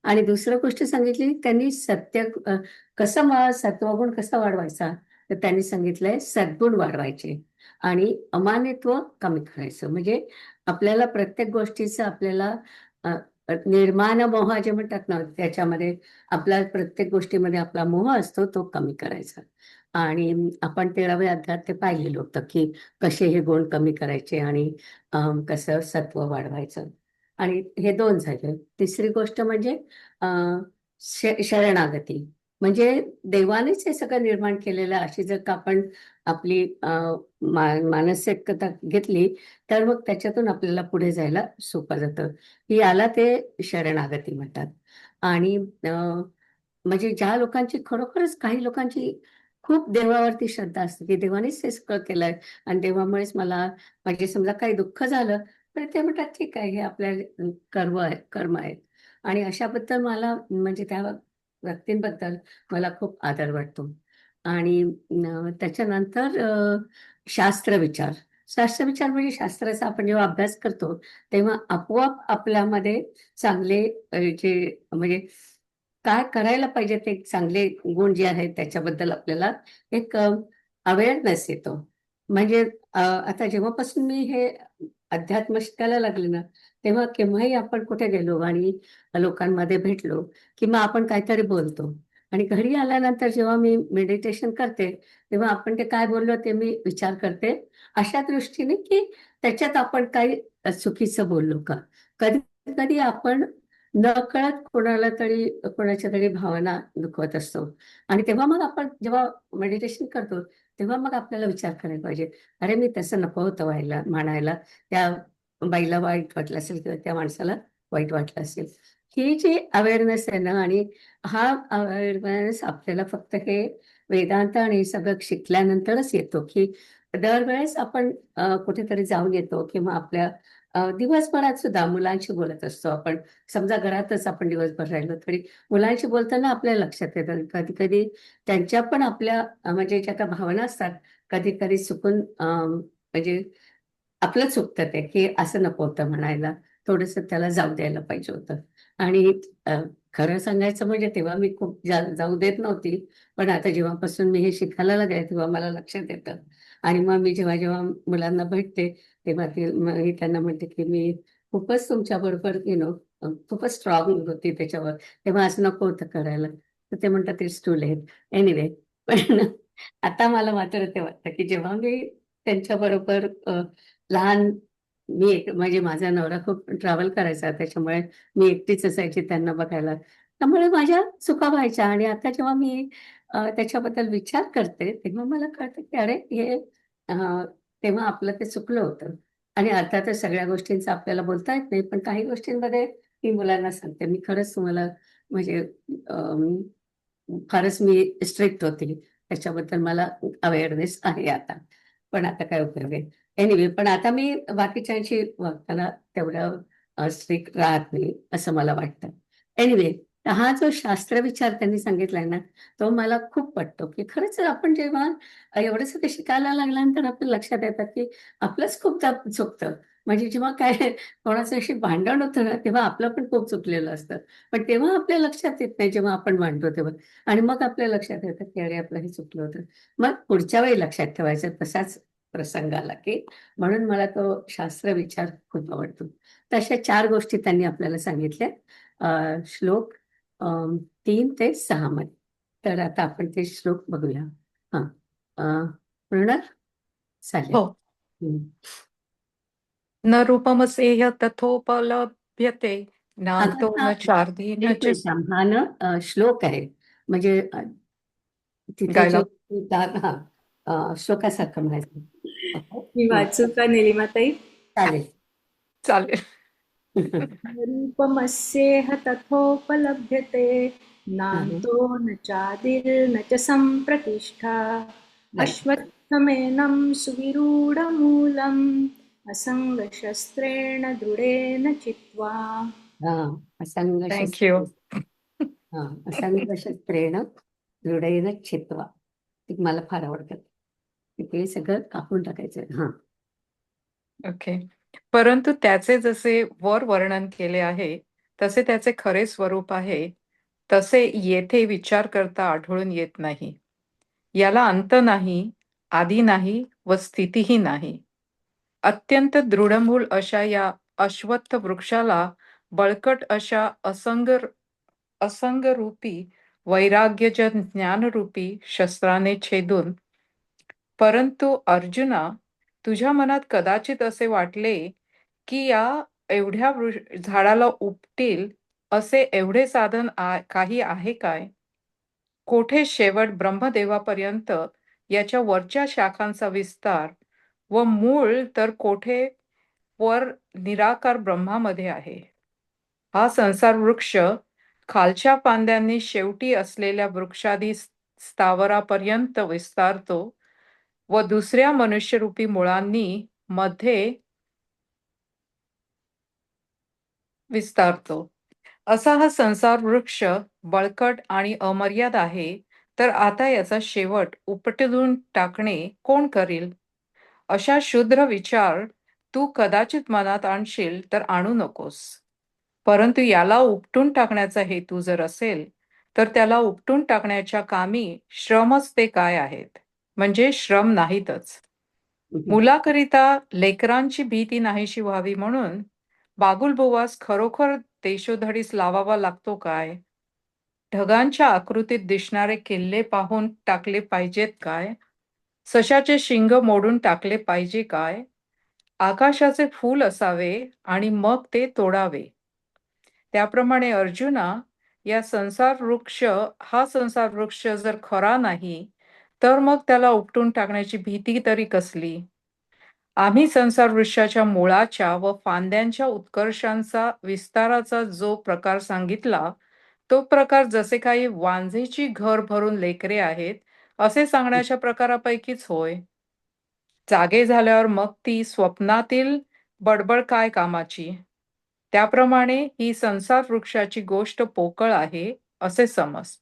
आणि दुसरं गोष्ट सांगितली त्यांनी सत्वगुण कसा वाढवायचा, तर त्यांनी सांगितलंय सद्गुण वाढवायचे आणि अमानित्व कमी करायचं. म्हणजे आपल्याला प्रत्येक गोष्टीचं आपल्याला निर्माण मोह जे म्हणतात ना, त्याच्यामध्ये आपल्या प्रत्येक गोष्टीमध्ये आपला मोह असतो तो कमी करायचा. आणि आपण 13व्या अध्यायात ते पाहिलेलं होतं की कसे हे गुण कमी करायचे आणि कसं सत्व वाढवायचं. आणि हे 2 झाले. तिसरी गोष्ट म्हणजे शरणागती. म्हणजे देवानेच हे सगळं निर्माण केलेलं आहे. अशी जर का आपण आपली मानसिकता घेतली तर मग त्याच्यातून आपल्याला पुढे जायला सोपं जातं. याला ते शरणागती म्हणतात. आणि म्हणजे ज्या लोकांची खरोखरच काही लोकांची खूप देवावरती श्रद्धा असते की देवानेच हे सगळं केलंय आणि देवामुळेच मला म्हणजे समजा काही दुःख झालं तर ते म्हणतात ठीक आहे, हे आपल्या कर्म आहेत. आणि अशाबद्दल मला म्हणजे त्या व्यक्तींबद्दल मला खूप आदर वाटतो. आणि त्याच्यानंतर शास्त्रविचार. शास्त्रविचार म्हणजे शास्त्राचा आपण जेव्हा अभ्यास करतो तेव्हा आपोआप आपल्यामध्ये चांगले जे म्हणजे काय करायला पाहिजे ते चांगले गुण जे आहेत त्याच्याबद्दल आपल्याला एक अवेअरनेस येतो. म्हणजे आता जेव्हापासून मी हे अध्यात्म शिकायला लागले ना, तेव्हा केव्हाही आपण कुठे गेलो आणि लोकांमध्ये भेटलो किंवा आपण काहीतरी बोलतो आणि घरी आल्यानंतर जेव्हा मी मेडिटेशन करते तेव्हा आपण ते काय बोललो ते मी विचार करते अशा दृष्टीने की त्याच्यात आपण काही चुकीचं बोललो का. कधी कधी आपण नकळत कोणाला तरी कोणाच्या तरी भावना दुखवत असतो आणि तेव्हा मग आपण जेव्हा मेडिटेशन करतो तेव्हा मग आपल्याला विचार करायला पाहिजे, अरे मी तसं नको होतं व्हायला म्हणायला, त्या बाईला वाईट वाटलं असेल किंवा त्या माणसाला वाईट वाटलं असेल. ही जी अवेअरनेस आहे ना, आणि हा अवेअरनेस आपल्याला फक्त हे वेदांत आणि सगळं शिकल्यानंतरच येतो की दरवेळेस आपण कुठेतरी जाऊन येतो किंवा आपल्या दिवसभरात सुद्धा मुलांशी बोलत असतो आपण. समजा घरातच आपण दिवसभर राहिलो तरी मुलांशी बोलताना आपल्या लक्षात येतं कधी कधी त्यांच्या पण आपल्या म्हणजे ज्या काही भावना असतात कधी कधी चुकून म्हणजे आपलं चुकतं ते की असं नको होतं म्हणायला, थोडंसं त्याला जाऊ द्यायला पाहिजे होतं. आणि अ, खरं सांगायचं म्हणजे तेव्हा मी खूप जाऊ देत नव्हती, पण आता जेव्हापासून मी हे शिकायला लागले तेव्हा मला लक्षात येतं. आणि मग मी जेव्हा जेव्हा मुलांना भेटते तेव्हा मी त्यांना म्हणते की मी खूपच तुमच्या बरोबर खूपच स्ट्रॉंग होती त्याच्यावर, तेव्हा असं नको होतं करायला. तर ते म्हणतात इट्स टू लेट. एनिवे, पण आता मला मात्र ते वाटतं की जेव्हा मी त्यांच्याबरोबर लहान मी म्हणजे माझा नवरा खूप ट्रॅव्हल करायचा त्याच्यामुळे मी एकटीच असायची त्यांना बघायला. त्यामुळे माझ्या चुका व्हायच्या आणि आता जेव्हा मी त्याच्याबद्दल विचार करते तेव्हा मला कळतं की अरे हे अ, तेव्हा आपलं ते चुकलं होतं. आणि अर्थातच सगळ्या गोष्टींचं आपल्याला बोलता येत नाही, पण काही गोष्टींमध्ये मी मुलांना सांगते, मी खरंच तुम्हाला म्हणजे अम, फारच मी स्ट्रिक्ट होती. त्याच्याबद्दल मला अवेअरनेस आहे आता. पण आता काय उपयोग आहे. एनिवे, पण आता मी बाकीच्यांशी वागताना तेवढं स्ट्रिक्ट राहत नाही, असं मला वाटतं. एनिवे, हा जो शास्त्रविचार त्यांनी सांगितलाय ना, तो मला खूप पटतो, की खरंच आपण जेव्हा एवढं सगळं शिकायला लागल्यानंतर आपल्या लक्षात येतं, की आपलंच खूपदा चुकतं. म्हणजे जेव्हा काय कोणाचं अशी भांडण होतं ना, तेव्हा आपलं पण खूप चुकलेलं असतं. पण तेव्हा आपल्या लक्षात येत नाही जेव्हा आपण भांडतो तेव्हा. आणि मग आपल्या लक्षात येतं, की अरे आपलं हे चुकलं होतं. मग पुढच्या वेळी लक्षात ठेवायचं तसाच प्रसंग आला, की म्हणून मला तो शास्त्र विचार खूप आवडतो. तर अशा 4 गोष्टी त्यांनी आपल्याला सांगितल्या श्लोक 3 ते 6 मध्ये. तर आता आपण ते श्लोक बघूया. हां. पूर्ण चालेल. हो. हं. न रूपमस्येह तथोपलभ्यते अगं नान्तो हा न चार्दी न एक च मिनिट थांब. हा ना श्लोक आहे. म्हणजे तिथे जे गायला हां, श्लोकासारखं म्हणायचं. मी हं, वाचू का निलिमाताई? चालेल. चालेल. रूपमस्येह तथोपलभ्यते नान्तो न चादिर्न च सम्प्रतिष्ठा राईट. अश्वत्थमेनं सुविरूढमूलम् असङ्गशस्त्रेण दृढेन चित्वा. हा असंग थँक्यू. हा असंग शस्त्रेण दृढेन छित्वा. ते मला फार आवडतात. ते सगळं कापून टाकायचं. हा ओके. परंतु त्याचे जसे वर वर्णन केले आहे, तसे त्याचे खरे स्वरूप आहे, तसे येथे विचार करता आढळून येत नाही. याला अंत नाही, आदी नाही व स्थितीही नाही. अत्यंत दृढमूल अशा या अश्वत्थ वृक्षाला बळकट अशा असंगरूपी वैराग्यजन ज्ञानरूपी शस्त्राने छेदून. परंतु अर्जुना, तुझ्या मनात कदाचित असे वाटले की या एवढ्या झाडाला उपटील असे एवढे साधन काही आहे काय? कोठे शेवट ब्रह्मदेवापर्यंत याच्या वरच्या शाखांचा विस्तार व मूळ तर कोठे वर निराकार ब्रह्मामध्ये आहे. हा संसार वृक्ष खालच्या फांद्यांनी शेवटी असलेल्या वृक्षादी स्थावरापर्यंत विस्तारतो व दुसऱ्या मनुष्यरूपी मुळांनी मध्ये विस्तारतो. असा हा संसार वृक्ष बळकट आणि अमर्याद आहे, तर आता याचा शेवट उपटून टाकणे कोण करील? अशा शूद्र विचार तू कदाचित मनात आणशील तर आणू नकोस. परंतु याला उपटून टाकण्याचा हेतू जर असेल, तर त्याला उपटून टाकण्याच्या कामी श्रमच ते काय आहेत, म्हणजे श्रम नाहीतच. मुलाकरिता लेकरांची भीती नाहीशी व्हावी म्हणून बागुलबुवास खरोखर देशोधडीस लावावा लागतो काय? ढगांच्या आकृतीत दिसणारे किल्ले पाहून टाकले पाहिजेत काय? सशाचे शिंग मोडून टाकले पाहिजे काय? आकाशाचे फूल असावे आणि मग ते तोडावे. त्याप्रमाणे अर्जुना, हा संसार वृक्ष जर खरा नाही, तर मग त्याला उपटून टाकण्याची भीती तरी कसली? आम्ही संसार वृक्षाच्या मुळाच्या व फांद्यांच्या उत्कर्षांचा विस्ताराचा जो प्रकार सांगितला, तो प्रकार जसे काही वांझेची घर भरून लेकरे आहेत असे सांगण्याच्या प्रकारापैकीच होय. जागे झाल्यावर मग ती स्वप्नातील बडबड काय कामाची? त्याप्रमाणे ही संसार वृक्षाची गोष्ट पोकळ आहे असे समज.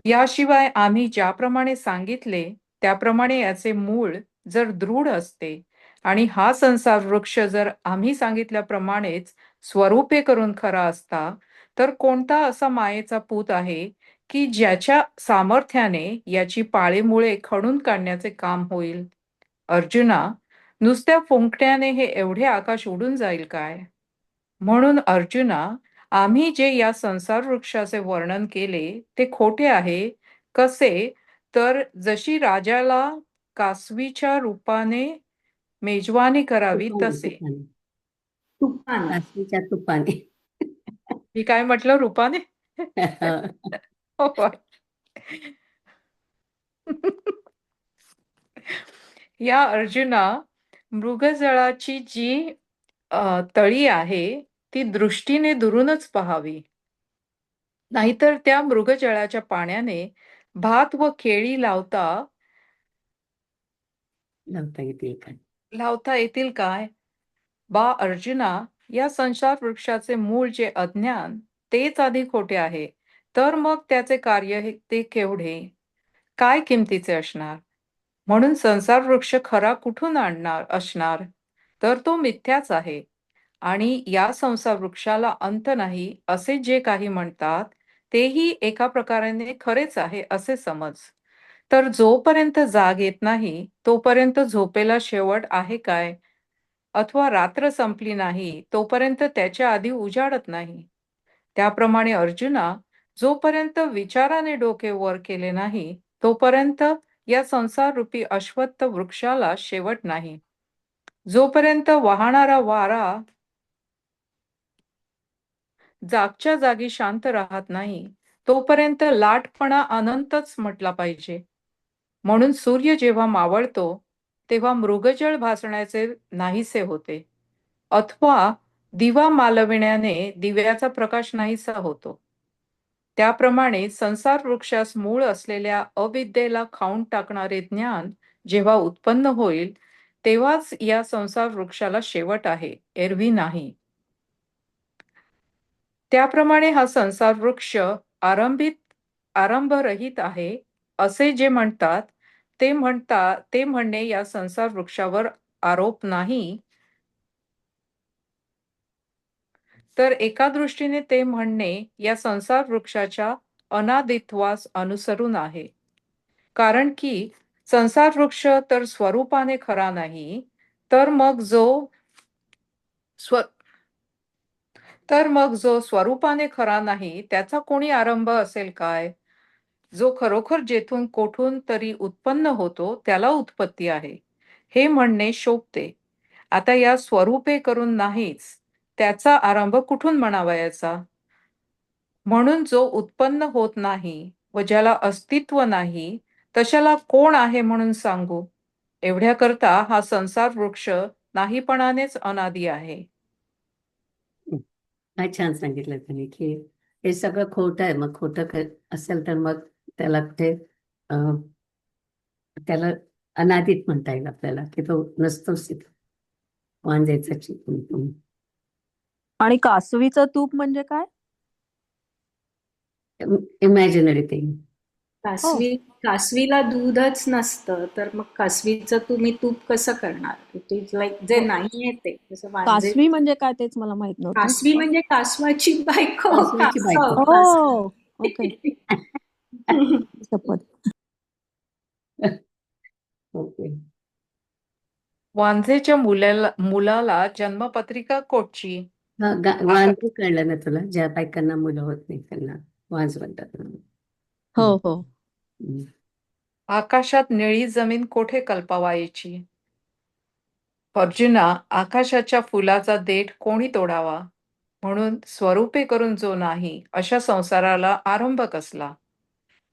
याशिवाय आम्ही ज्याप्रमाणे सांगितले त्याप्रमाणे याचे मूळ जर दृढ असते आणि हा संसार वृक्ष जर आम्ही सांगितल्याप्रमाणेच स्वरूपे करून खरा असता, तर कोणता असा मायेचा पूत आहे की ज्याच्या सामर्थ्याने याची पाळेमुळे खणून काढण्याचे काम होईल? अर्जुना, नुसत्या फुंकण्याने हे एवढे आकाश उडून जाईल काय? म्हणून अर्जुना, आम्ही जे या संसार वृक्षाचे वर्णन केले ते खोटे आहे. कसे? तर जशी राजाला कासवीच्या रूपाने मेजवानी करावी तुपाने तसे. तुपाने. कासवीच्या तुपाने. मी काय म्हटलं? रूपाने? हो, होय. या अर्जुना, मृगजळाची जी तळी आहे ती दृष्टीने दुरूनच पाहावी, नाहीतर त्या मृगजळाच्या पाण्याने भात व केळी लावता येतील का? लावता येतील काय? बा अर्जुना, या संसार वृक्षाचे मूळ जे अज्ञान तेच आधी खोटे आहे, तर मग त्याचे कार्य ते केवढे काय किमतीचे असणार? म्हणून संसार वृक्ष खरा कुठून असणार? तर तो मिथ्याच आहे. आणि या संसार वृक्षाला अंत नाही असे जे काही म्हणतात तेही एका प्रकाराने खरेच आहे असे समज. तर जोपर्यंत जाग येत नाही तोपर्यंत झोपेला शेवट आहे काय? अथवा रात्र संपली नाही तोपर्यंत त्याच्या आधी उजाडत नाही. त्याप्रमाणे अर्जुना, जोपर्यंत विचाराने डोके वर केले नाही तोपर्यंत या संसार रूपी अश्वत्थ वृक्षाला शेवट नाही. जोपर्यंत वाहणारा वारा जागच्या जागी शांत राहत नाही तोपर्यंत लाटपणा अनंतच म्हटला पाहिजे. म्हणून सूर्य जेव्हा मावळतो तेव्हा मृगजळ भासण्याचे नाहीसे होते, अथवा दिवा मालविण्याने दिव्याचा प्रकाश नाहीसा होतो. त्याप्रमाणे संसार वृक्षास मूळ असलेल्या अविद्येला खाऊन टाकणारे ज्ञान जेव्हा उत्पन्न होईल, तेव्हाच या संसार वृक्षाला शेवट आहे, एरवी नाही. त्याप्रमाणे हा संसार वृक्ष आरंभरहित आहे, असे जे म्हणतात, ते म्हणणे या संसार वृक्षावर आरोप नाही, तर एका दृष्टीने ते म्हणणे या संसार वृक्षाच्या अनादित्वास अनुसरून आहे. कारण की संसार वृक्ष तर स्वरूपाने खरा नाही, तर मग जो स्व तर मग जो स्वरूपाने खरा नाही, त्याचा कोणी आरंभ असेल काय? जो खरोखर जेथून कोठून तरी उत्पन्न होतो, त्याला उत्पत्ती आहे, हे म्हणणे शोभते. आता या स्वरूपे करून नाहीच, त्याचा आरंभ कुठून म्हणावयाचा? म्हणून जो उत्पन्न होत नाही व ज्याला अस्तित्व नाही, तशाला कोण आहे म्हणून सांगू? एवढ्याकरता हा संसार वृक्ष नाहीपणानेच अनादी आहे. काय छान सांगितलं त्यांनी की हे सगळं खोटं आहे. मग खोटं असेल तर मग त्याला कुठे अं, त्याला अनादित म्हणता येईल आपल्याला, की तो नसतोच तिथं. वांजेचं चिकून. आणि कासवीचं तूप म्हणजे काय? Imaginary thing. कासवीला दूधच नसतं, तर मग कासवीचं तुम्ही तूप कसं करणार? इट इज लाईक जे नाहीये ते. जसं कासवी म्हणजे काय तेच मला माहित नव्हतं. कासवी म्हणजे कासवाची बायको, कासवाची बायको. कासव. ओके. शपथ. ओके. वांझेच्या मुलाला जन्मपत्रिका कोठची? वांजू कळलं ना तुला? ज्या बायकांना मुलं होत नाही त्यांना वांज म्हणतात. हो हो. हम्म. आकाशात निळी जमीन कोठे कल्पावायची? अर्जुना, आकाशाच्या फुलाचा देठ कोणी तोडावा? म्हणून स्वरूपे करून जो नाही, अशा संसाराला आरंभ कसला?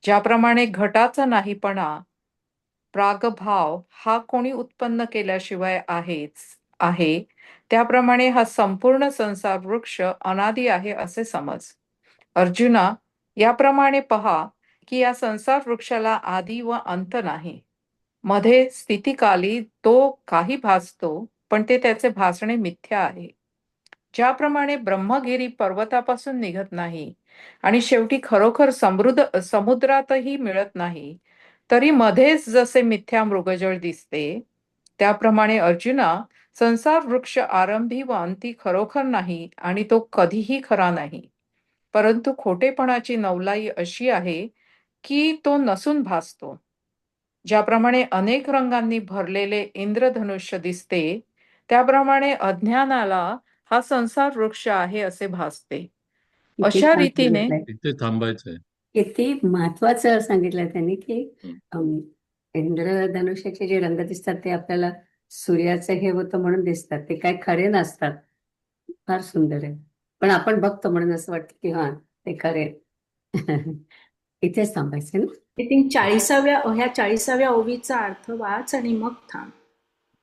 ज्याप्रमाणे घटाचा नाहीपणा, प्रागभाव हा कोणी उत्पन्न केल्याशिवाय आहे, त्याप्रमाणे हा संपूर्ण संसार वृक्ष अनादी आहे असे समज. अर्जुना, याप्रमाणे पहा की या संसार वृक्षाला आदी व अंत नाही. मध्ये स्थितिकाली तो काही भासतो, पण ते त्याचे भासणे मिथ्या आहे. ज्याप्रमाणे ब्रह्मगिरी पर्वतापासून निघत नाही आणि शेवटी खरोखर समुद्रातही मिळत नाही, तरी मध्येच जसे मिथ्या मृगजळ दिसते, त्याप्रमाणे अर्जुना, संसार वृक्ष आरंभी व अंती खरोखर नाही आणि तो कधीही खरा नाही. परंतु खोटेपणाची नवलाई अशी आहे की तो नसून भासतो. ज्याप्रमाणे अनेक रंगांनी भरलेले इंद्रधनुष्य दिसते, त्याप्रमाणे अज्ञानाला हा संसार वृक्ष आहे असे भासते. किती अशा छान रीतीने सांगितलंय. इथे थांबायचंय. किती महत्वाचं सांगितलं त्यांनी की हं. इंद्रधनुष्याचे जे रंग दिसतात ते आपल्याला सूर्याचं हे होतं म्हणून दिसतात, ते काय खरे नसतात. फार सुंदर आहे. पण आपण बघतो म्हणून असं वाटतं की हा ते खरे. इथेच थांबायचं ना? आय थिंक 40व्या ओवीचा अर्थ वाच आणि मग थांब.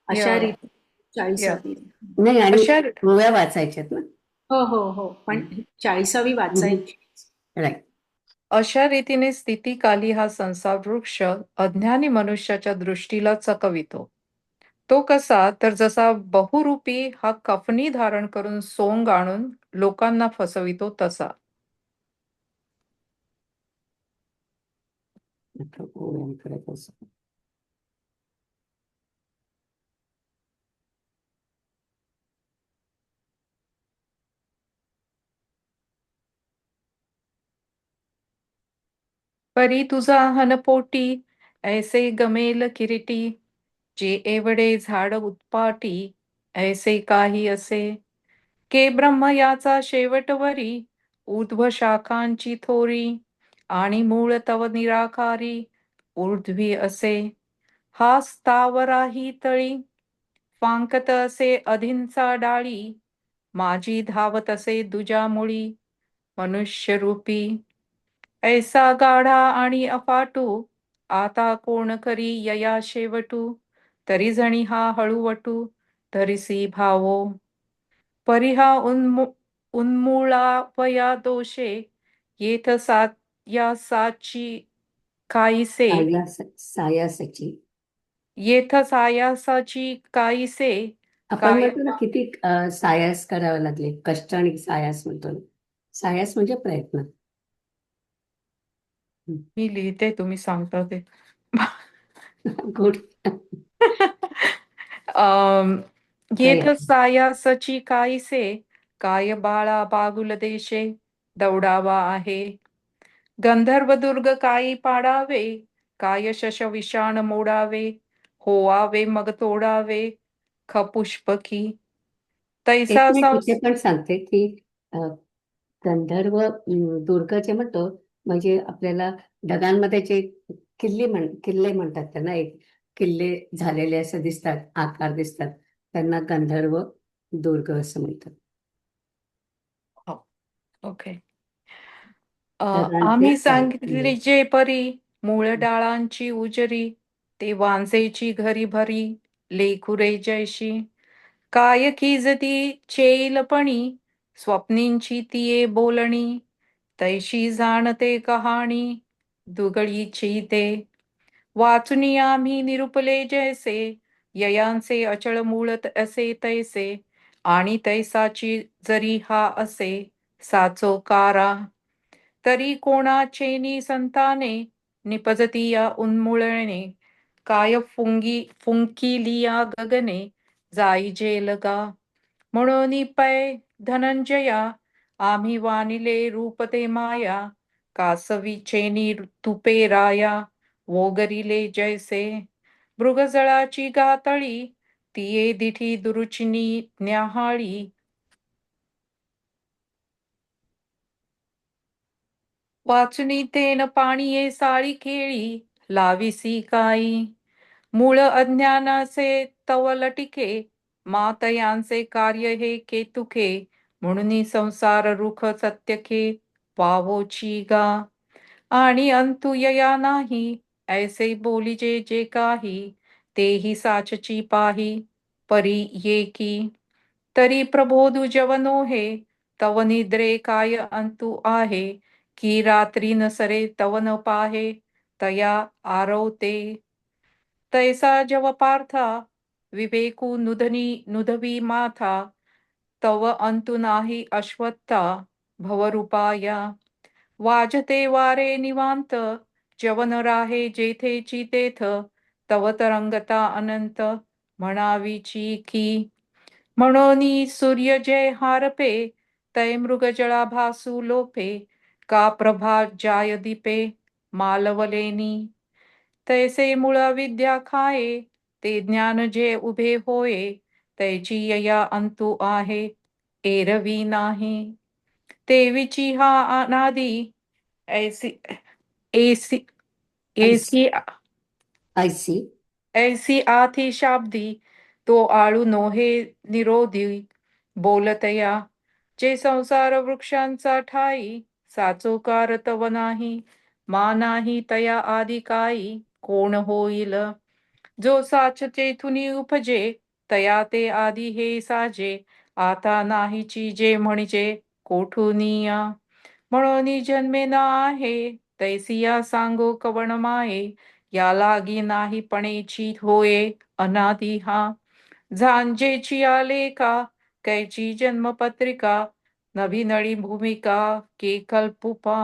अशा या. रीती 40वी. नाही, आणि अशा गोव्या वाचायच्यात ना? हो. पण 40वी वाचायची. राईट. अशा रीतीने स्थितिकाली हा संसार वृक्ष अज्ञानी मनुष्याच्या दृष्टीला चकवितो. तो कसा, तर जसा बहुरूपी हा कफनी धारण करून सोंग आणून लोकांना फसवितो तसा. आता गोव्यांकडे कसं. परी तुझा हनपोटी ऐसे गमेल किरीटी, जे एवढे झाड उत्पाटी ऐसे काही असे. के ब्रह्म याचा शेवटवरी, ऊर्ध्व शाखांची थोरी, आणि मूळ तव निराकारी ऊर्ध्वी असे. हा स्थावराही तळी, फांकत असे अधींचा डाळी, माझी धावत असे दुजा मुळी, मनुष्यरूपी. ऐसा गाढा आणि अफाटू, आता कोण करी यया शेवटू, तरी जणी हा हळूवटू, धरिसी भावो. परी हा उन्मूळावया दोषे, येथ सायासाची काहीसे सायासाची. येथ सायासाची काहीसे आपण काय म्हणतो ना किती सायास करावे लागले, कष्ट आणि सायास म्हणतो ना. सायास म्हणजे प्रयत्न. मी लिहिते तुम्ही सांगता ते. गुड. अम, येथ प्रयत्न. सायासची काहीसे काय बाळा बागुल देशे दौडावा आहे. गंधर्वदुर्ग काही पाडावे काय शश विषाण मोडावे. होवावे मग तोडावे खपुष्पकी एक तैसा मिनिट इथे संस पण सांगते की अ, गंधर्व दुर्ग जे म्हणतो म्हणजे आपल्याला ढगांमध्ये जे किल्ले म्हणतात त्यांना, एक किल्ले झालेले असं दिसतात, आकार दिसतात, त्यांना गंधर्व दुर्ग असं म्हणतात. ओके. ढगांचे आम्ही किल्ले. सांगितले जे परी मूळ डाळांची उजरी ते वांजेची घरी भरी लेकुरे जैशी काय खिजती चेलपणी स्वप्नींची तिये बोलणी तैशी जाणते कहाणी दुगळीची ते वाचुनी आम्ही निरुपले जैसे ययांचे अचळ मूळत असे तैसे आणि तैसाची जरी हा असे साचोकारा तरी कोणाचेनी संताने निपजती या उन्मुळणे काय फुंकिलिया गगने जाई जेलगा म्हणून पै धनंजया आम्ही वानिले रूपते माया कासवीचेनी तुपे राया वोगरिले जैसे मृगजळाची गातळी तिये दिठी दुरुचिनी न्याहाळी वाचुनी तेन पाणीये साळी खेळी लाविसी काई मूळ अज्ञानाचे तवलटिके मातयांचे कार्य हे केतुके म्हणून संसार रुख सत्यके पावोची गा आणि अंतु यया नाही ऐसे बोलिजे जे काही तेही साचची पाही परी ये की तरी प्रबोधु जवनो हे तव निद्रे काय अंतु आहे की रात्री न सरे तव न पाहे तया आरवते तैसा जव पार्था विवेकू नुधवी माथा तव अंतु नाही अश्वत्था भवरूपाया वाजते वारे निवांत जवन राहे जेथेची तेथ तव तरंगता अनंत म्हणावीची की म्हणोनी सूर्य जय हारपे तै मृगजळा भासू लोपे का प्रभा जाय दीपे मालवलेनी तैसे मूळ विद्या खाये ते ज्ञान जे उभे होये तैची यया अंतु आहे एरवी नाही तेविची हा अनादी ऐसी ऐसी ऐसी ऐसी ऐसी ऐसी आथी शाब्दी तो आळू नोहे निरोधी बोलतया जे संसार वृक्षांचा ठाई साचोकार तव नाही मा नाही तया आदी काही कोण होईल जो साच चेथुनी उपजे तया ते आदी हे साजे आता नाहीची जे म्हणजे कोठुनिया म्हणून जन्मे ना आहे तैसिया सांगो कवण माये या लागी नाही पणेची होये अनादी हा झांजेची आले का कैची जन्मपत्रिका नभिनळी भूमिका के कल्पुपा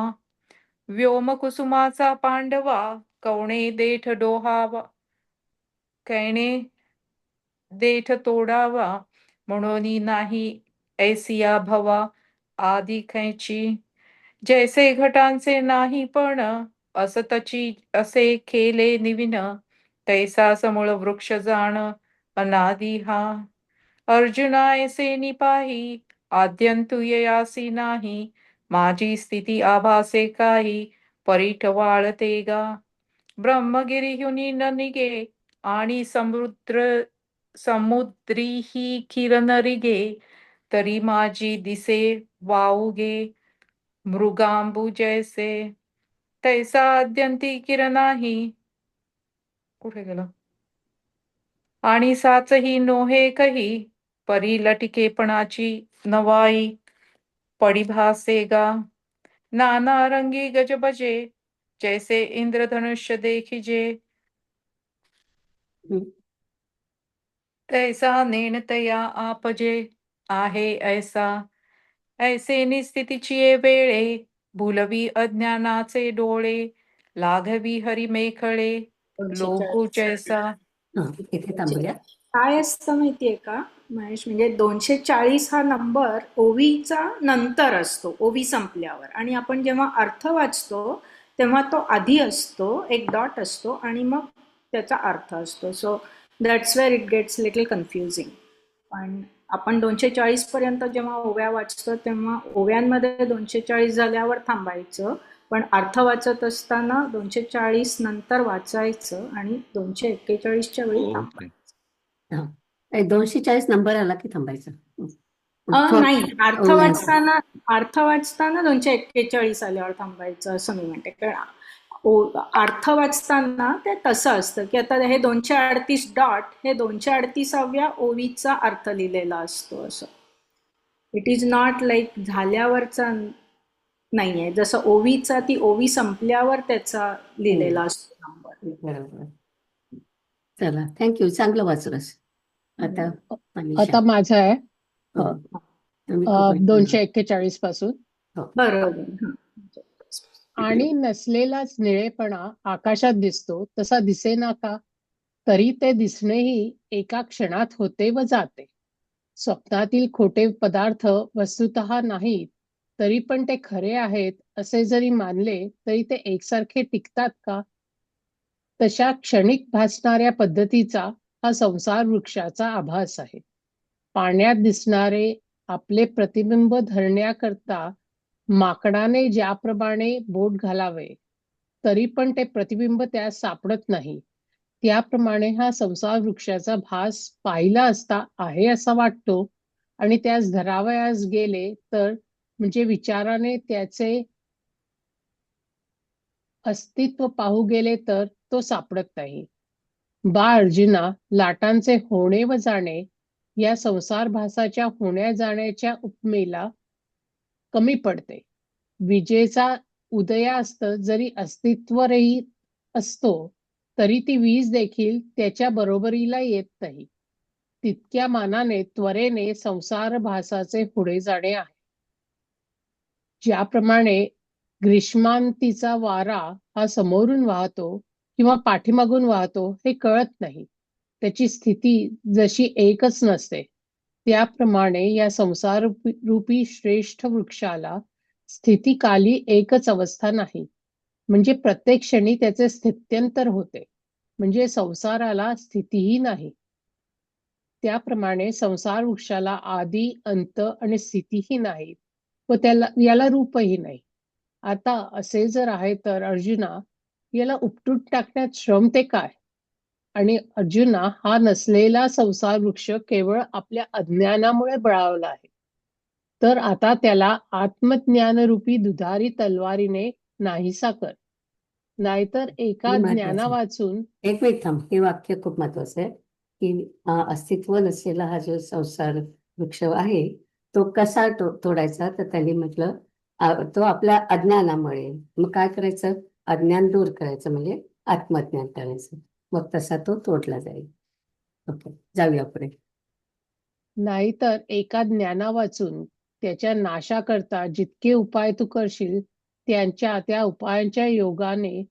व्योम कुसुमाचा पांडवा कवणे देठ डोहावा कैणे देठ तोडावा म्हणून नाही ऐसिया भवा आदी खैची जैसे घटांचे नाही पण असतची असे केले निविन तैसा समूळ वृक्ष जाण अनादी हा अर्जुना ऐसे निपाही आद्यंतु ययासी नाही माझी स्थिती आभासे काही परीठ वाळते गा ब्रह्मगिरीहुनी न निगे आणि समुद्री ही किरण रिगे तरी माझी दिसे वाऊगे मृगांबू जैसे तैसा अद्यंती किरणाही कुठे गेला आणि साचही नोहे कही परी लटिकेपणाची नवाई पडिभासे गा नाना रंगी गजबजे, जैसे इंद्रधनुष्य देखिजे, हं. तैसा नेणतया आपजे, आहे ऐसा. ऐसे निस्थितीची ये वेळे, भुलवी अज्ञानाचे डोळे, लाघवी हरिमेखळे, लोकू 240. जैसा. इथे थांबूया. काय असतं माहितीये का महेश, म्हणजे 240 हा नंबर ओवीचा नंतर असतो, ओवी संपल्यावर. आणि आपण जेव्हा अर्थ वाचतो तेव्हा तो आधी असतो, एक डॉट असतो आणि मग त्याचा अर्थ असतो. So that's where it gets little confusing. पण आपण 240 पर्यंत जेव्हा ओव्या वाचतो तेव्हा ओव्यांमध्ये 240 झाल्यावर थांबायचं, पण अर्थ वाचत असताना 240 नंतर वाचायचं आणि 241च्या वेळी थांबायचं. हा 240 नंबर आला की थांबायचं. नाही, अर्थ ओव्यांचा. वाचताना 241 आल्यावर थांबायचं असं मी म्हणते. कारण अर्थ वाचताना ते तसं असतं की आता हे 238 डॉट हे 238व्या ओवीचा अर्थ लिहिलेला असतो. असं इट इज नॉट लाईक झाल्यावरचा नाहीये, जसं ओवीचा ती ओवी संपल्यावर त्याचा लिहिलेला असतो नंबर. बरोबर. चला, थँक्यू. चांगलं वाचलंस. आता मनीषा. आता माझं आहे हो. तुम्ही खूप 241 पासून. बरोबर. हं. आणि नसलेलाच निळेपणा आकाशात दिसतो तसा दिसेना का, तरी ते दिसणेही एका क्षणात होते व जाते. स्वप्नातील खोटे पदार्थ वस्तुतः नाहीत, तरी पण ते खरे आहेत असे जरी मानले तरी ते एकसारखे टिकतात का? तशा क्षणिक भासणाऱ्या पद्धतीचा हा संसार वृक्षाचा आभास आहे. पाण्यात दिसणारे आपले प्रतिबिंब धरण्याकरता माकडाने ज्याप्रमाणे बोट घालावे तरी पण ते प्रतिबिंब त्यास सापडत नाही, त्याप्रमाणे हा संसार वृक्षाचा भास पाहिला असता आहे असा वाटतो आणि त्यास धरावयास गेले तर म्हणजे विचाराने त्याचे अस्तित्व पाहू गेले तर तो सापडत नाही. बा अर्जुना, लाटांचे होणे व जाणे या संसार भासाच्या होण्या जाण्याच्या उपमेला कमी पडते. विजेचा उदयास्त जरी अस्तित्वरहित असतो तरी ती वीज देखील त्याच्या बरोबरीला येत नाही. तितक्या मानाने त्वरेने संसार भासाचे पुढे जाणे आहे. ज्याप्रमाणे ग्रीष्मांतीचा वारा हा समोरून वाहतो किंवा पाठीमागून वाहतो हे कळत नाही, त्याची स्थिती जशी एकच नसते, त्याप्रमाणे या संसार रूपी श्रेष्ठ वृक्षाला स्थितिकाली एकच अवस्था नाही, म्हणजे प्रत्येक क्षणी त्याचे स्थित्यंतर होते, म्हणजे संसाराला स्थितीही नाही. त्याप्रमाणे संसार वृक्षाला आदी अंत आणि स्थितीही नाही व याला रूपही नाही. आता असे जर आहे तर अर्जुना, याला उपटून टाकण्यात श्रम ते काय? आणि अर्जुना, हा नसलेला संसार वृक्ष केवळ आपल्या अज्ञानामुळे बळावला आहे. तर आता त्याला आत्मज्ञानरूपी दुधारी तलवारीने नाहीसा कर, नाहीतर एका महत्वाचं. ज्ञाना वाचून. एक मिनिट थांब. हे वाक्य खूप महत्वाचं आहे की अस्तित्व नसलेला हा जो संसार वृक्ष आहे तो कसा तोडायचा, तर त्यांनी म्हटलं तो आपल्या अज्ञानामुळे. मग काय करायचं? अज्ञान दूर करायचं म्हणजे आत्मज्ञान करायचं, मग तसा तो तोडला जाईल. ओके, जाऊया पुढे. नाहीतर एका ज्ञाना वाचून त्याच्या नाशाकरता जितके उपाय तू करशील त्यांच्या त्या उपायांच्या योगाने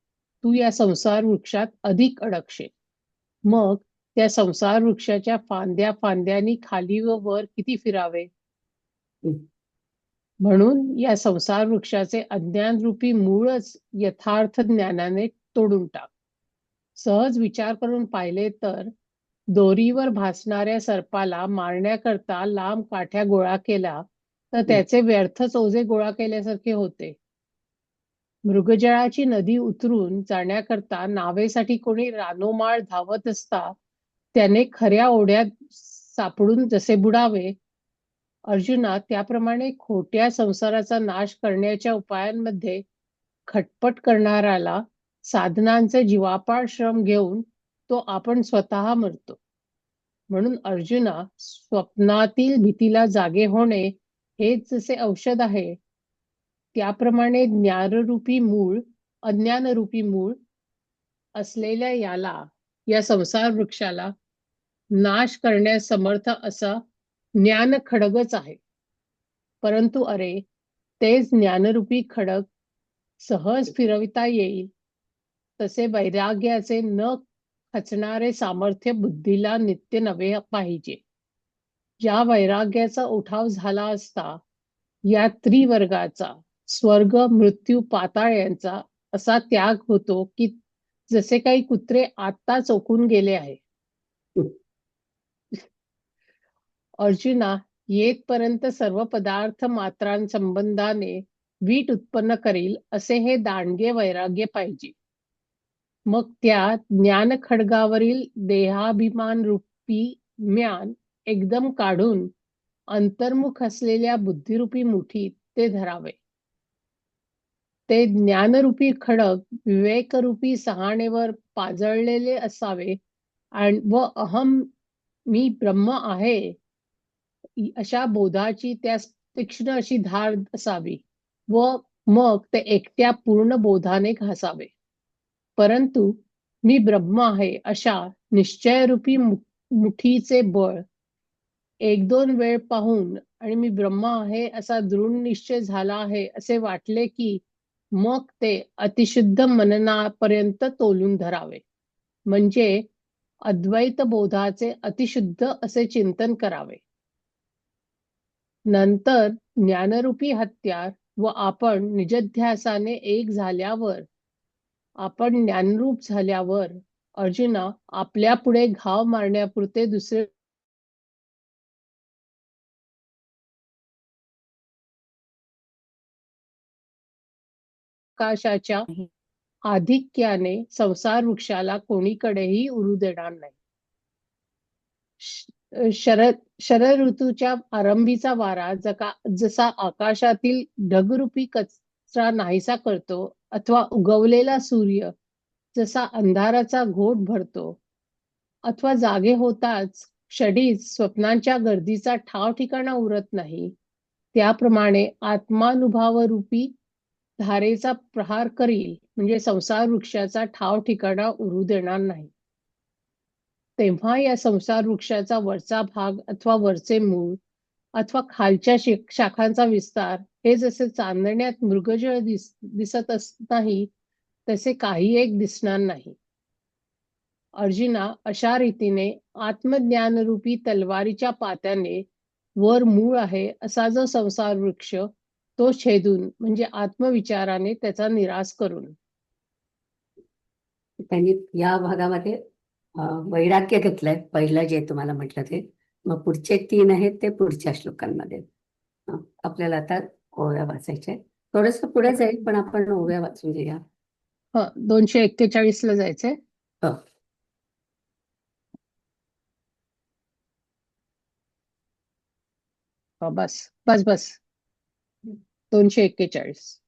तू या संसार वृक्षात अधिक अडकशील. मग त्या संसार वृक्षाच्या फांद्या फांद्यांनी खाली व वर किती फिरावे. म्हणून या संसार वृक्षाचे अज्ञान रूपी मूळच यथार्थ ज्ञानाने तोडून टाक. सहज विचार करून पाहिले तर दोरीवर भासणाऱ्या सर्पाला मारण्याकरता लांब काठ्या गोळा केला तर त्याचे व्यर्थच ओझे गोळा केल्यासारखे होते. मृगजळाची नदी उतरून जाण्याकरता नावेसाठी कोणी रानोमाळ धावत असता त्याने खऱ्या ओढ्यात सापडून जसे बुडावे, अर्जुना, त्याप्रमाणे खोट्या संसाराचा नाश करण्याच्या उपायांमध्ये खटपट करणाऱ्याला साधनांचे जीवापाड श्रम घेऊन तो आपण स्वतः मरतो. म्हणून अर्जुना, स्वप्नातील भीतीला जागे होणे हेच जसे औषध आहे त्याप्रमाणे ज्ञानरूपी मूळ अज्ञानरूपी मूळ असलेल्या या संसार वृक्षाला नाश करण्यास समर्थ असा ज्ञान खडगच आहे. परंतु अरे, तेच ज्ञानरूपी खडग सहज फिरविता येईल तसे वैराग्याचे न खचणारे सामर्थ्य बुद्धीला नित्य नवे पाहिजे. ज्या वैराग्याचा उठाव झाला असता या त्रिवर्गाचा, स्वर्ग, मृत्यू, पाताळ यांचा असा त्याग होतो की जसे काही कुत्रे आत्ता चोकून गेले आहे. अर्जुना, येतपर्यंत सर्व पदार्थ मात्रांसंबंधाने वीट उत्पन्न करील असे हे दांडगे वैराग्य पाहिजे. मग त्या ज्ञान खडगावरील देहाभिमान रूपी म्यान एकदम काढून अंतर्मुख असलेल्या बुद्धिरूपी मुठीत ते धरावे. ते ज्ञानरूपी खडग विवेकरूपी सहाणेवर पाजळलेले असावे व अहम मी ब्रह्म आहे अशा बोधाची त्यास तीक्ष्ण अशी धार असावी व मग ते एकट्या पूर्ण बोधाने घासावे. परंतु मी ब्रह्म आहे अशा निश्चयरूपी मुठीचे बळ एक दोन वेळ पाहून आणि मी ब्रह्म आहे असा दृढ निश्चय झाला आहे असे वाटले की मग ते अतिशुद्ध मननापर्यंत तोलून धरावे. म्हणजे अद्वैत बोधाचे अतिशुद्ध असे चिंतन करावे. नंतर ज्ञानरूपी हत्यार व आपण निजध्यासाने एक झाल्यावर, आपण ज्ञानरूप झाल्यावर अर्जुना, आपल्या पुढे घाव मारण्यापुरते दुसरे आकाशाच्या नाही. आधिक्याने संसार वृक्षाला कोणीकडेही उरू देणार नाही. शरद ऋतूच्या आरंभीचा वारा जसा आकाशातील ढगरूपी कचरा नाहीसा करतो अथवा उगवलेला सूर्य जसा अंधाराचा घोट भरतो अथवा जागे होताच क्षणीच स्वप्नांच्या गर्दीचा ठाव ठिकाणा उरत नाही, त्याप्रमाणे आत्मानुभावरूपी धारेचा प्रहार करील म्हणजे संसार वृक्षाचा ठाव ठिकाणा उरू देणार नाही. तेव्हा या संसार वृक्षाचा वरचा भाग अथवा वरचे मूळ अथवा खालच्या शाखांचा विस्तार हे जसे चांदण्यात मृगजळ दिसत नाही तसे काही एक दिसणार नाही. अर्जुना, अशा रीतीने आत्मज्ञानरूपी तलवारीच्या पात्याने वर मूळ आहे असा जो संसार वृक्ष तो छेदून म्हणजे आत्मविचाराने त्याचा निराश करून. त्यांनी या भागामध्ये वैराग्य घेतलंय, पहिलं जे तुम्हाला म्हटलं ते. मग पुढचे 3 आहेत ते पुढच्या श्लोकांमध्ये. आपल्याला आता ओव्या वाचायच्या. थोडस पुढे जाईल पण आपण ओव्या वाचून घेऊया. 241 ला जायचंय. हो. बस बस बस 241.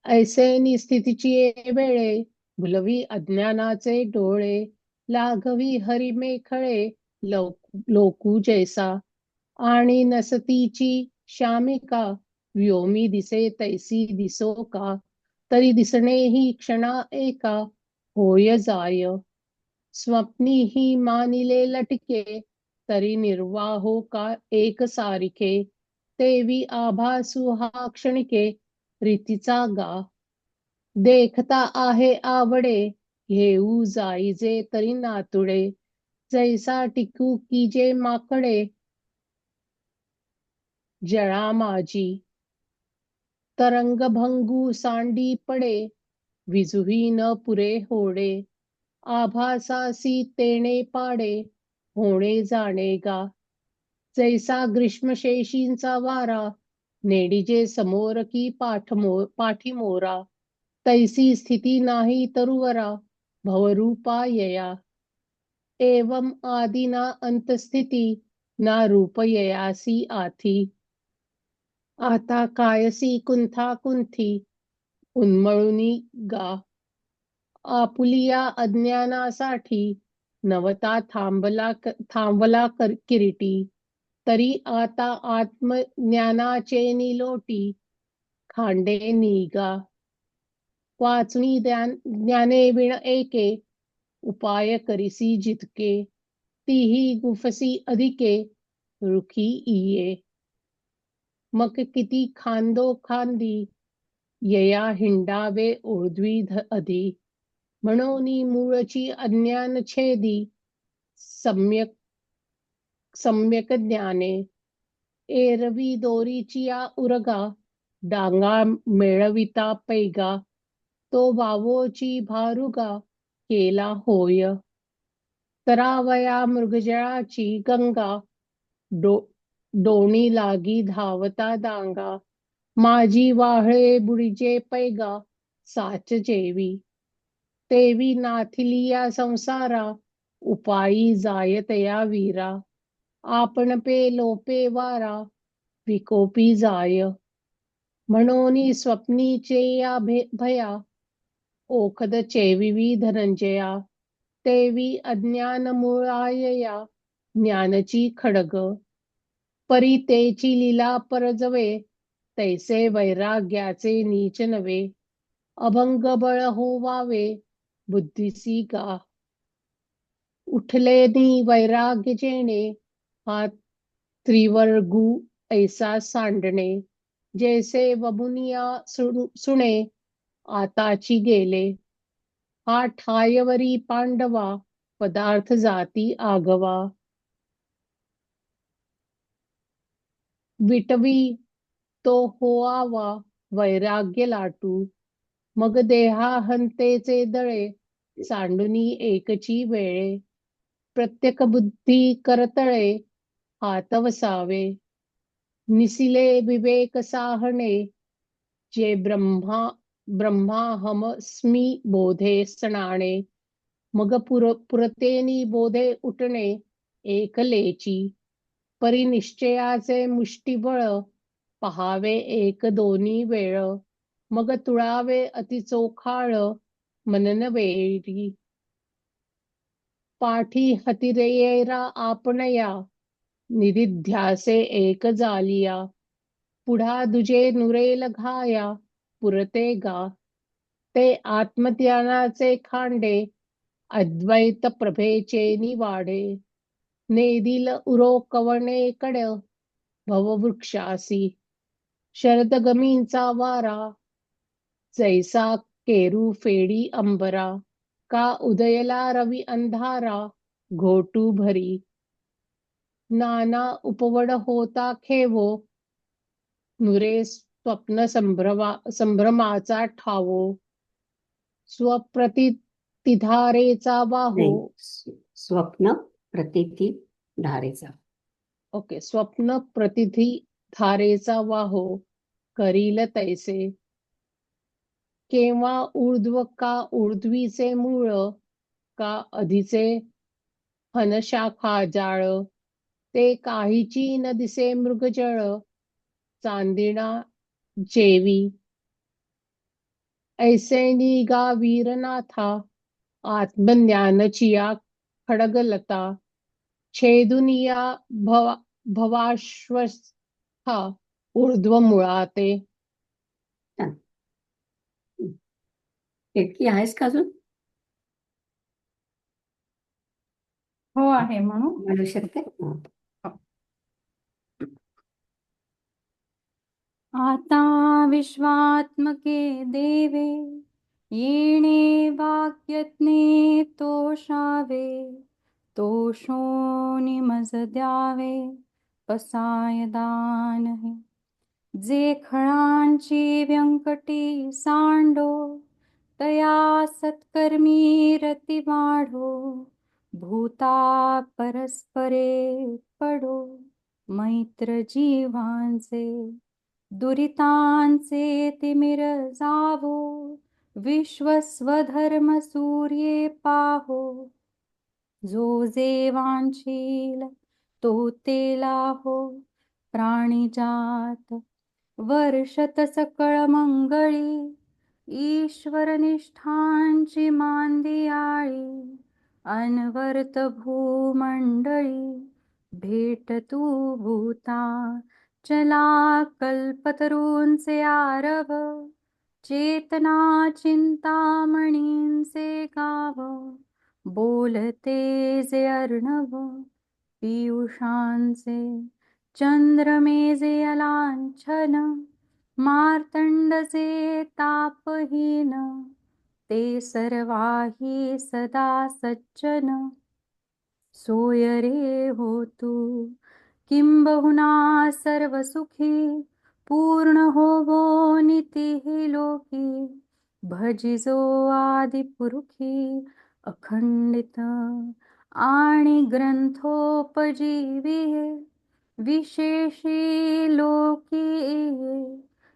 ऐसे निस्थितीची वेळे भुलवी अज्ञानाचे डोळे, लाघवी हरिमेखळे लोकू जैसा, आणि नसतीची शामिका व्योमी दिसे तैसी दिसो का, तरी दिसणे ही क्षणा एका होय जाय, स्वप्नी ही मानिले लटके तरी निर्वाहो का एक सारिखे, तेवी आभासु हा क्षणिके रीतीचा गा, देखता आहे आवडे घेऊ जाईजे तरी नातुडे, जैसा टिकू कीजे माकडे जळा माझी, तरंग भंगू सांडी पडे विजुही न पुरे होडे, आभासासी तेणे पाडे होणे जाणे गा, जैसा ग्रीष्मशेषींचा वारा नेडिजे समोर की पाठीमोरा, तैसी स्थिती नाही तरुवरा भवरूपा यया, एवं आदिना अंतस्थिती ना रूप ययासी आथी, आता कायसी कुंथा कुंथी उन्मळुनी गा, आपुलिया अज्ञानासाठी नवता थांबला किरीटी, तरी आता आत्मज्ञानाचे निलोटी खांडे निगा. वाचणी ज्ञाने विण एके उपाय करिसी जितके. तीही गुफसी अधिके रुखी इये. मग किती खांदो खांदी यया हिंडावे ऊर्ध्वी अधि. म्हणोनी मूळची अज्ञान छेदी सम्यक सम्यक ज्ञाने. एरवी दोरीची या उरगा डांगा मेळविता पैगा. तो वावोची भारुगा केला होय. तरावया मृगजळाची गंगा डोणी लागी धावता डांगा. माझी वाहळे बुडीजे पैगा साच जेवी. तेवी नाथिलिया संसारा उपायी जायतया वीरा. आपण पे लोपे वारा विकोपी जाय. म्हणोनी स्वप्नीचे या भया ओखद चेविवी धनंजया. तेवी अज्ञान मुळायया ज्ञानची खडग. परी तेची लीला परजवे तैसे वैराग्याचे नीच नवे. अभंग बळ होवावे बुद्धीसी गा. उठले नी वैराग्य जेणे हा त्रिवर्गू ऐसा सांडणे. जैसे वमुनिया सुणे आताची गेले. हा ठायवरी पांडवा पदार्थ जाती आगवा. विटवी तो होआवा वैराग्य लाटू. मग देहाहंतेचे दळे सांडुनी एकची वेळे. प्रत्येक बुद्धी करतळे हात वसावे. निसिले विवेक साहणे जे ब्रह्माहमस्मी बोधे सणाणे. मग पुरतेनी बोधे उठणे एकलेची. परिनिश्चयाचे मुष्टिबळ पहावे एक दोन्ही वेळ. मग तुळावे अतिचोखाळ मनन वेळी. पाठी हतिरेरा आपणया निधिध्यासे एक जालिया. पुढा दुजे नुरेल घाया पुरते गा. ते आत्मज्ञानाचे खांडे अद्वैत प्रभेचे निवाडे. नेदिल उरो कवणे कड भववृक्षासी. शरद गमींचा वारा जैसा केरू फेडी अंबरा. का उदयला रवी अंधारा घोटू भरी. नाना उपवड होता खेवो नुरे स्वप्न संभ्रमाचा ठावो. स्वप्रतिधारेचा वाहो. नाही, स्वप्न प्रतिती धारेचा. ओके, स्वप्न प्रतिधी धारेचा वाहो करील तैसे. केव्हा ऊर्ध्व का ऊर्ध्वीचे मूळ का अधिचे हनशाखा जाळ. ते काहीची न दिसे मृगजळ चांदिणा जेवी. ऐसे निगा वीरनाथा आत्मज्ञानचिया खडगलता. छेदुनिया भवाश्वस्था ऊर्ध्व मुळाते. छान. केतकी आहेस का अजून? हो आहे म्हणू. म्हणू शकते? आता विश्वात्मके देवे येणे वाक्यज्ञे तोषावे. तोषोनि मज द्यावे पसाय दान हे. जे खळांची व्यंकटी सांडो तया सत्कर्मी रती वाढो. भूता परस्परे पडो मैत्र जीवांचे. दुरितांचे तिमिर जावो विश्वस्वधर्म सूर्ये पाहो. जो जे वांछील तो ते लाहो प्राणिजात. वर्षत सकळ मंगळी ईश्वर निष्ठांची मांदियाळी. अनवर्त भूमंडळी भेटतू भूता चला कल्पतरूंचे आरव चेतना चिंतामणींचे गाव बोलते जे अर्णव पियुषांचे चंद्रमेजे अलांछन मार्तंडचे तापहीन ते सर्वाही सदा सज्जन सोय रे होतु किंबहुना सर्वसुखी पूर्ण होवो नितीह लोकी भजिजो आदिपुरुषी अखंडित आणि ग्रंथोपजीवी विशेषी लोकी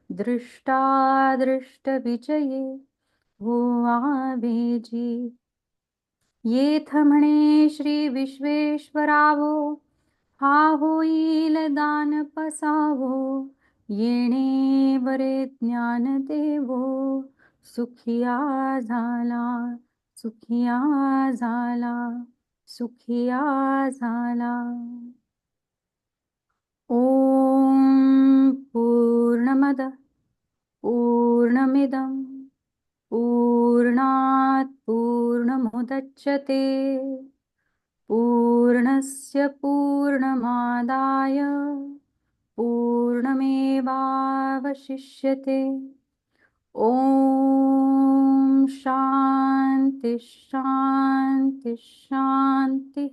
दृष्टादृष्ट विजये हो आवेजी येथ म्हणे श्री विश्वेश्वरावो हा होईल दान पसावो येणे बरे ज्ञान देवो सुखिया झाला सुखिया झाला सुखिया झाला. ओम पूर्णमद पूर्णमिदं पूर्णात् पूर्णमुदच्यते पूर्णस्य पूर्णमादाय पूर्णमेवावशिष्यते. ओम शांति शांति शांति.